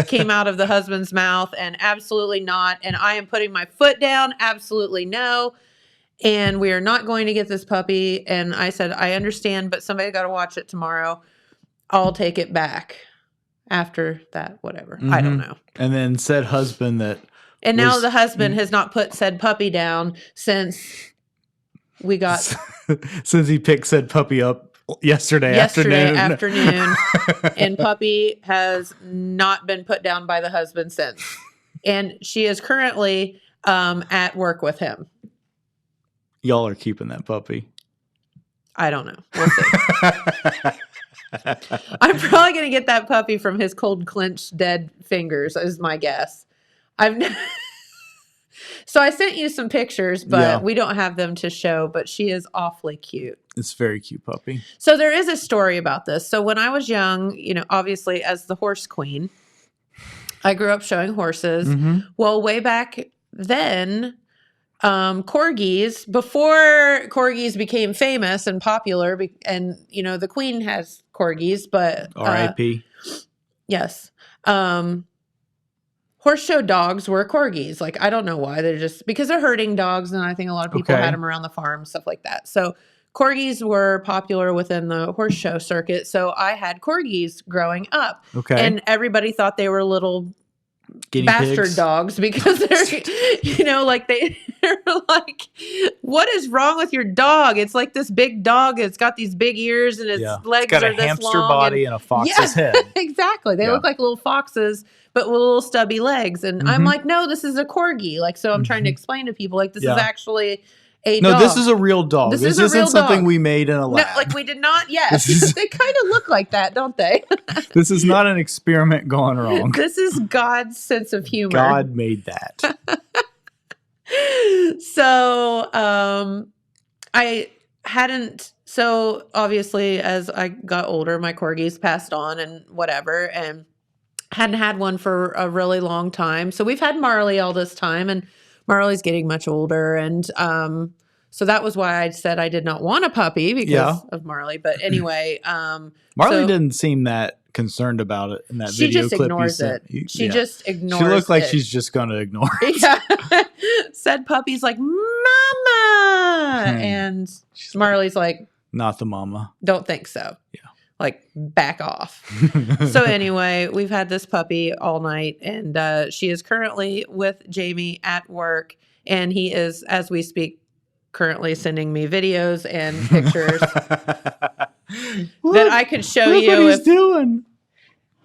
came out of the husband's mouth, and absolutely not. And I am putting my foot down. Absolutely no. And we are not going to get this puppy. And I said, "I understand, but somebody got to watch it tomorrow. I'll take it back." After that, whatever. I don't know. And then said husband that. And now the husband has not put said puppy down since we got since he picked said puppy up yesterday afternoon. And puppy has not been put down by the husband since. And she is currently at work with him. Y'all are keeping that puppy. I don't know. We'll see. I'm probably going to get that puppy from his cold clenched dead fingers is my guess. So I sent you some pictures, but we don't have them to show, but she is awfully cute. It's a very cute puppy. So there is a story about this. So when I was young, obviously as the horse queen, I grew up showing horses. Well, way back then, corgis, before corgis became famous and popular, and, the queen has corgis, but... R.I.P. Yes. Horse show dogs were corgis. Like, I don't know why. They're just because they're herding dogs, and I think a lot of people had them around the farm, stuff like that. So corgis were popular within the horse show circuit. So I had corgis growing up. Okay. And everybody thought they were little Guinea bastard pigs. dogs because they're, like they're like, "What is wrong with your dog? It's like this big dog. It's got these big ears and its legs it's got are a this hamster long body and a fox's head." Exactly. They look like little foxes, but with little stubby legs. And I'm like, "No, this is a corgi." Like, so I'm trying to explain to people, like, this is actually a dog. No, this is a real dog. This isn't real something dog. we made in a lab. No, like we did not. Yes, they kind of look like that, don't they? This is not an experiment gone wrong. This is God's sense of humor. God made that. So I hadn't So obviously, as I got older, my corgis passed on and whatever, and hadn't had one for a really long time. So we've had Marley all this time, and Marley's getting much older, and so that was why I said I did not want a puppy because of Marley. But anyway, Marley so didn't seem that concerned about it in that she video just clip ignores you sent. it. She just ignores it. She looked like she's just going to ignore it. Yeah. Said puppy's like, Mama. And Marley's like, Not the mama. don't think so. Yeah. Like, back off. So anyway, we've had this puppy all night, and she is currently with Jamie at work, and he is, as we speak, currently sending me videos and pictures that I could show Look you. what he's doing.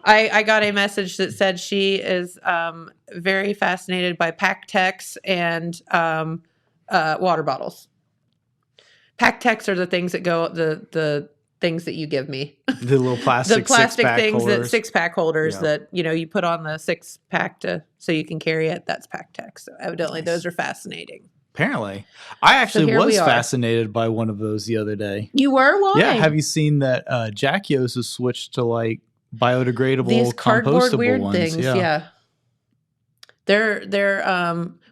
I got a message that said she is very fascinated by Pac-Tex and water bottles. Pac-Tex are the things that go the things that you give me. The little plastic, The plastic six-pack things holders. that 6-pack holders that you put on the 6-pack so you can carry it. That's Pac-Tex. So evidently, those are fascinating. Apparently. I actually here we was are. fascinated by one of those the other day. You were? Why? Yeah, have you seen that Jackios has switched to like biodegradable, These cardboard compostable weird ones? things? Yeah. They're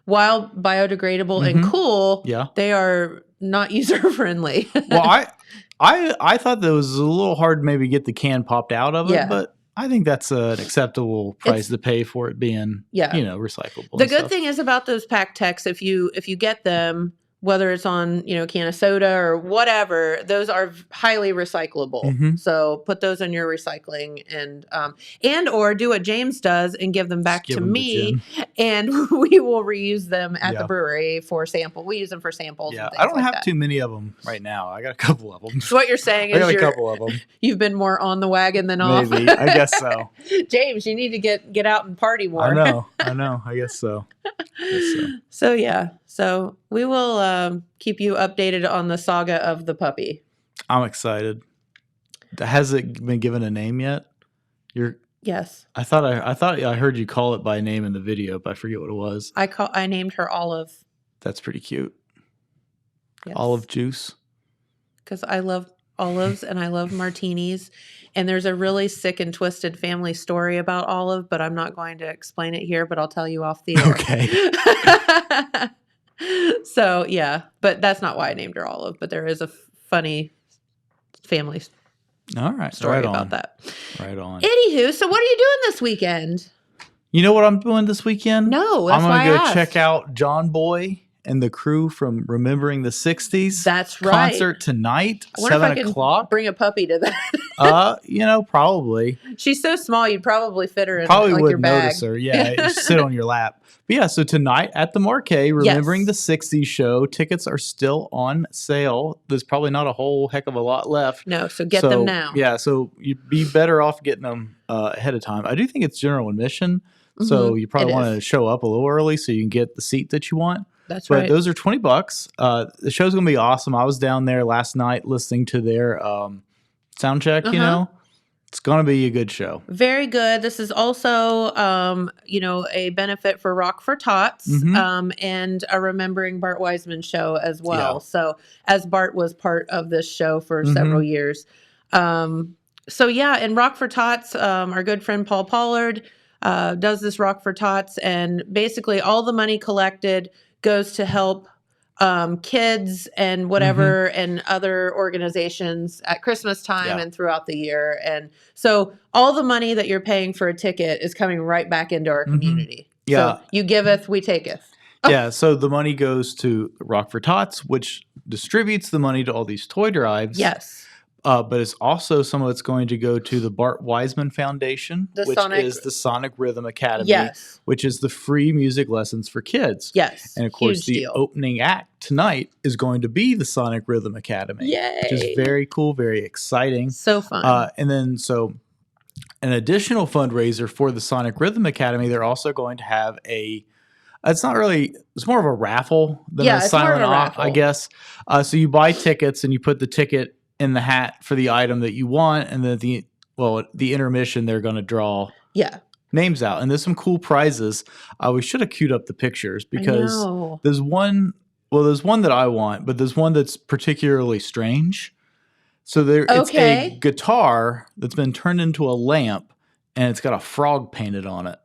while biodegradable and cool. Yeah. They are not user friendly. Well, I thought that it was a little hard to maybe get the can popped out of it, Yeah. but I think that's an acceptable price to pay for it being, recyclable. The and good stuff. thing is about those Pac-Tex, if you get them, whether it's on a can of soda or whatever, those are highly recyclable. So put those in your recycling and or do what James does and give them back Just give to them to me, Jen. and we will reuse them at the Yeah. brewery for sample. We use them for samples. Yeah, and things I don't like have that. too many of them right now. I got a couple of them. So what you're saying I is got a couple of them. you've been more on the wagon than off. Maybe. I guess so. James, you need to get out and party more. I know. I guess so. So yeah, so we will keep you updated on the saga of the puppy. I'm excited. Has it been given a name yet? Yes, I thought I heard you call it by name in the video, but I forget what it was. I named her Olive. That's pretty cute. Yes. Olive juice. Because I love olives and I love martinis. And there's a really sick and twisted family story about Olive, but I'm not going to explain it here, but I'll tell you off the air. Okay. So, yeah, but that's not why I named her Olive, but there is a funny family All right. story right about on. that. Right on. Anywho, so what are you doing this weekend? You know what I'm doing this weekend? No, that's I'm why I gonna go asked. check out John Boy and the crew from Remembering the 60s. That's right. Concert tonight, I wonder if I 7 can o'clock. bring a puppy to that. Probably. She's so small, you'd probably fit her in Probably like your wouldn't bag. notice her. Yeah, you sit on your lap. But yeah, so tonight at the Marquee, Remembering the 60s show, tickets are still on sale. There's probably not a whole heck of a lot left. No, so get them now. Yeah, so you'd be better off getting them ahead of time. I do think it's general admission, so you probably It want to is. show up a little early so you can get the seat that you want. That's But right. those are $20. The show's gonna be awesome. I was down there last night listening to their sound check. It's gonna be a good show. Very good. This is also, a benefit for Rock for Tots and a Remembering Bart Wiseman show as well. Yeah. So as Bart was part of this show for several years. And Rock for Tots, our good friend Paul Pollard does this Rock for Tots, and basically all the money collected goes to help kids and whatever and other organizations at Christmas time and throughout the year. And so all the money that you're paying for a ticket is coming right back into our community. Yeah. So you giveth, we taketh. Yeah, so the money goes to Rock for Tots, which distributes the money to all these toy drives. Yes. But it's also some of it's going to go to the Bart Wiseman Foundation, which is the Sonic Rhythm Academy, which is the free music lessons for kids. Yes. And of course, Huge the deal. opening act tonight is going to be the Sonic Rhythm Academy. Yay. Which is very cool, very exciting. So fun. And then, so an additional fundraiser for the Sonic Rhythm Academy, they're also going to have it's more of a raffle than a it's more silent of a auction, raffle. I guess. So you buy tickets and you put the ticket in the hat for the item that you want, and then the intermission they're going to draw names out, and there's some cool prizes. We should have queued up the pictures because there's one that I want, but there's one that's particularly strange. So it's a Okay. guitar that's been turned into a lamp, and it's got a frog painted on it.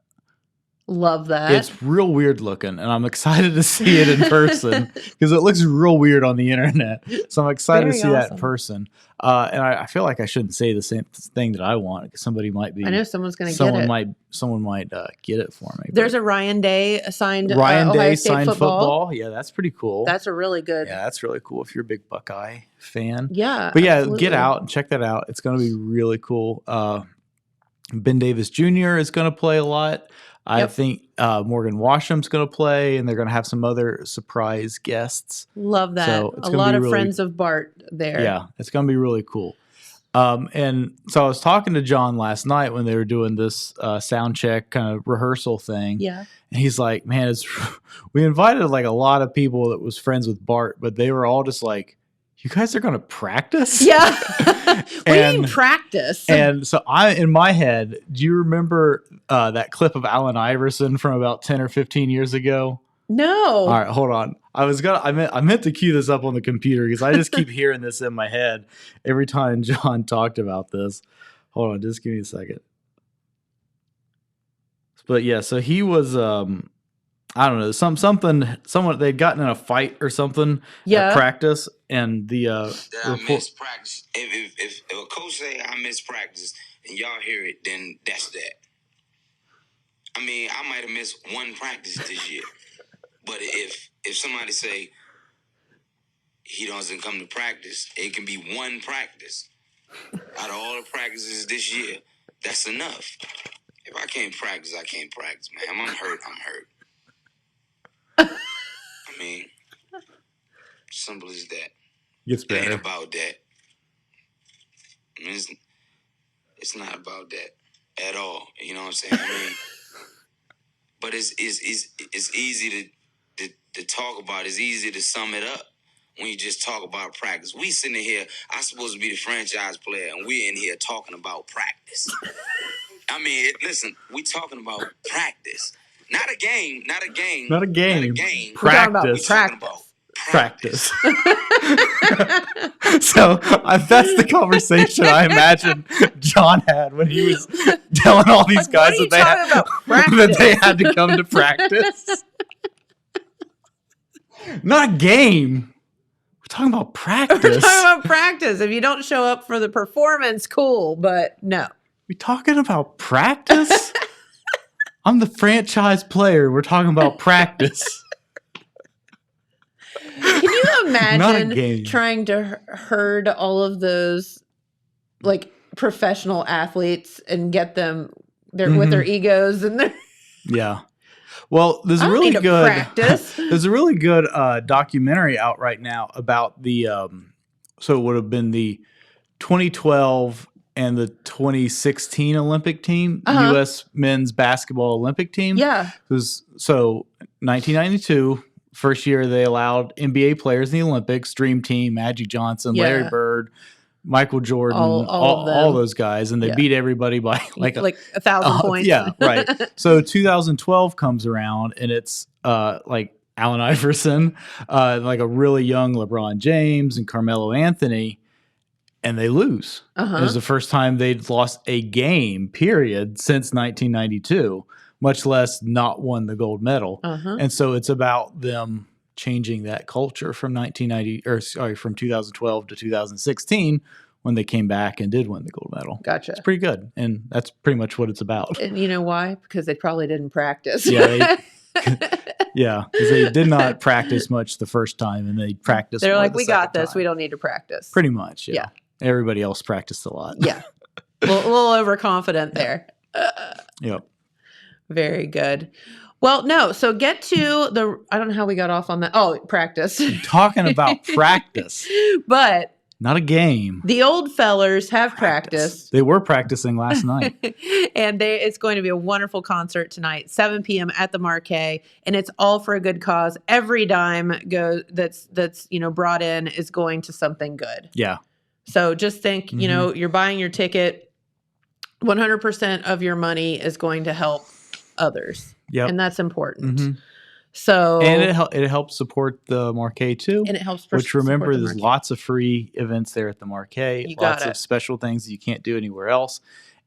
Love that. It's real weird looking, and I'm excited to see it in person because it looks real weird on the internet. So I'm excited to Very see that in awesome. person. And I feel like I shouldn't say the same thing that I want because somebody might be. I know someone's going to get it. Someone might get it for me. There's a Ryan Day signed Ryan Ohio Day State signed football. Yeah, that's pretty cool. That's a really good. Yeah, that's really cool if you're a big Buckeye fan. Yeah. But yeah, absolutely. get out and check that out. It's going to be really cool. Ben Davis Jr. is going to play a lot. I think Morgan Washam's going to play, and they're going to have some other surprise guests. Love that. So it's a gonna lot be of really- friends of Bart there. Yeah, it's going to be really cool. And so I was talking to John last night when they were doing this sound check kind of rehearsal thing. Yeah. And he's like, man, we invited like a lot of people that was friends with Bart, but they were all just like, you guys are going to practice? Yeah. What do you mean practice? And so in my head, do you remember that clip of Allen Iverson from about 10 or 15 years ago? No. All right, hold on. I meant to cue this up on the computer because I just keep hearing this in my head every time John talked about this. Hold on, just give me a second. But yeah, so he was I don't know, someone they'd gotten in a fight or something at practice, and the I missed practice. If a coach say I missed practice and y'all hear it, then that's that. I mean, I might have missed one practice this year, but if somebody say he doesn't come to practice, it can be one practice out of all the practices this year. That's enough. If I can't practice, I can't practice, man. I'm hurt. I mean, simple as that. Gets It ain't better. about that. I mean, it's not about that at all. You know what I'm saying? I mean, but it's easy to talk about. It's easy to sum it up when you just talk about practice. We sitting here, I'm supposed to be the franchise player, and we're in here talking about practice. I mean, listen, we talking about practice. Not a game. Not a game. We're talking about Practice. practice. So that's the conversation I imagine John had when he was telling all these guys What are you talking about? that they had to come to practice. Not a game. We're talking about practice. We're talking about practice. If you don't show up for the performance, cool, but no. We talking about practice? I'm the franchise player. We're talking about practice. Can you Not a imagine game. trying to herd all of those like professional athletes and get them with their egos and their Yeah. Well, there's I a don't really need to good practice. there's a really good documentary out right now about the so it would have been the 2012 and the 2016 Olympic team, U.S. men's basketball Olympic team. Yeah. So 1992, first year they allowed NBA players in the Olympics, Dream Team, Magic Johnson, Larry Bird, Michael Jordan, all those guys, and they beat everybody by like 1,000 points. Yeah, right. So 2012 comes around, and it's like Allen Iverson, like a really young LeBron James and Carmelo Anthony, and they lose. It was the first time they'd lost a game, period, since 1992, much less not won the gold medal. And so it's about them changing that culture from from 2012 to 2016 when they came back and did win the gold medal. Gotcha. It's pretty good, and that's pretty much what it's about. And you know why? Because they probably didn't practice. Yeah, because they did not practice much the first time, and they practiced. They're more like, the we got second this. time. We don't need to practice. Pretty much. Yeah. Everybody else practiced a lot. Yeah. A little overconfident there. Yep. Very good. Well, no. So get to I don't know how we got off on that. Oh, practice. Talking about practice, But not a game. the old fellers have practiced. They were practicing last night. And it's going to be a wonderful concert tonight, 7 p.m. at the Marquee, and it's all for a good cause. Every dime that's brought in is going to something good. Yeah. So just think, you're buying your ticket, 100% of your money is going to help others. Yep. And that's important. So And it helps support the Marquee too. and it helps. Which remember, support the there's Marquee. lots of free events there at the Marquee. You Lots got of it. special things that you can't do anywhere else.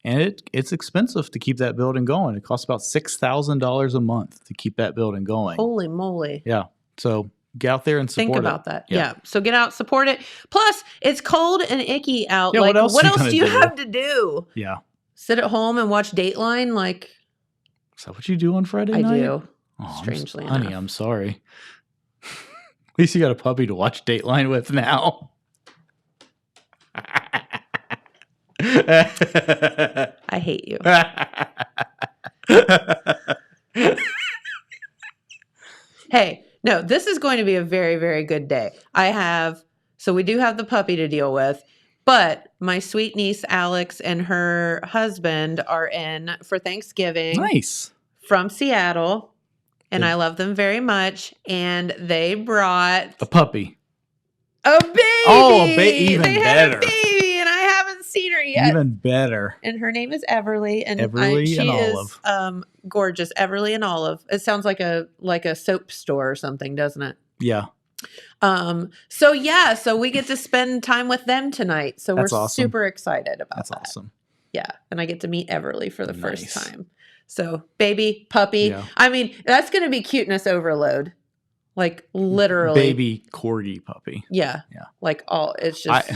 And it's expensive to keep that building going. It costs about $6,000 a month to keep that building going. Holy moly! Yeah. So get out there and support Think about it. that. Yeah. So get out, support it. Plus, it's cold and icky out. Yeah, like, what else you gonna do you do? have to do? Yeah. Sit at home and watch Dateline? Like, Is that what you do on Friday I night? do. Oh, Strangely honey, enough. I'm sorry. At least you got a puppy to watch Dateline with now. I hate you. Hey, no, this is going to be a very, very good day. So we do have the puppy to deal with, but my sweet niece Alex and her husband are in for Thanksgiving Nice. from Seattle, and I love them very much. And they brought A puppy. a baby. Oh, even they had better. a baby, and I haven't seen her yet. Even better. And her name is Everly, and Everly and is Olive. Gorgeous. Everly and Olive. It sounds like a soap store or something, doesn't it? Yeah. So we get to spend time with them tonight. So That's we're awesome. super excited about That's that. awesome. Yeah, and I get to meet Everly for the first Nice. time. So baby, puppy. Yeah. I mean, that's going to be cuteness overload. Like literally, Baby corgi puppy. Yeah. Yeah. Like it's just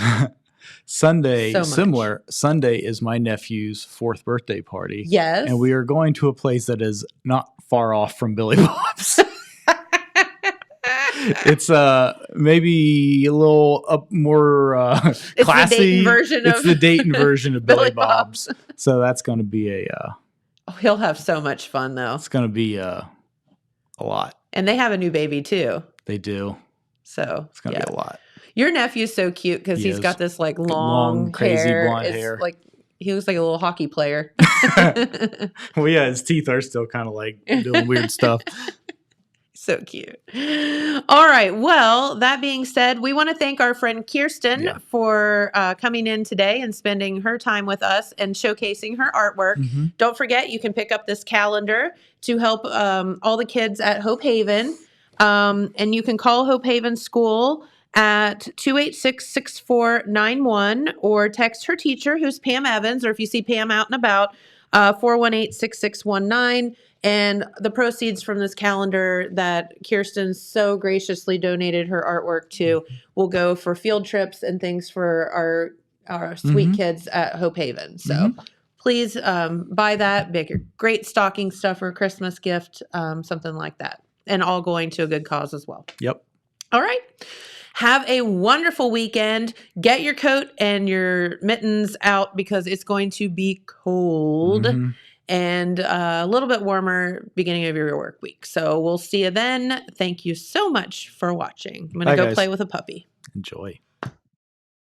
Sunday, so much. similar. Sunday is my nephew's 4th birthday party. yes. And we are going to a place that is not far off from Billy Bob's. It's maybe a little more classy. The Dayton version it's of the Dayton version of Billy Billy Bob's. So that's going to be He'll have so much fun though. it's going to be a lot. And they have a new baby too. They do. So It's going to be a lot. Your nephew's so cute because He he's is. got this like Long, crazy hair. blonde It's hair. like he looks like a little hockey player. Well, yeah, his teeth are still kind of like doing weird stuff. So cute. All right. Well, that being said, we want to thank our friend Keirsten for coming in today and spending her time with us and showcasing her artwork. Mm-hmm. Don't forget, you can pick up this calendar to help all the kids at Hope Haven. And you can call Hope Haven School at 286-6491 or text her teacher, who's Pam Evans, or if you see Pam out and about, 418-6619. And the proceeds from this calendar that Keirsten so graciously donated her artwork to will go for field trips and things for our sweet kids at Hope Haven. So please buy that. Make a great stocking stuffer, Christmas gift, something like that. And all going to a good cause as well. Yep. All right. Have a wonderful weekend. Get your coat and your mittens out because it's going to be cold. And a little bit warmer beginning of your work week. So we'll see you then. Thank you so much for watching. I'm going to Bye, go guys. play with a puppy. Enjoy.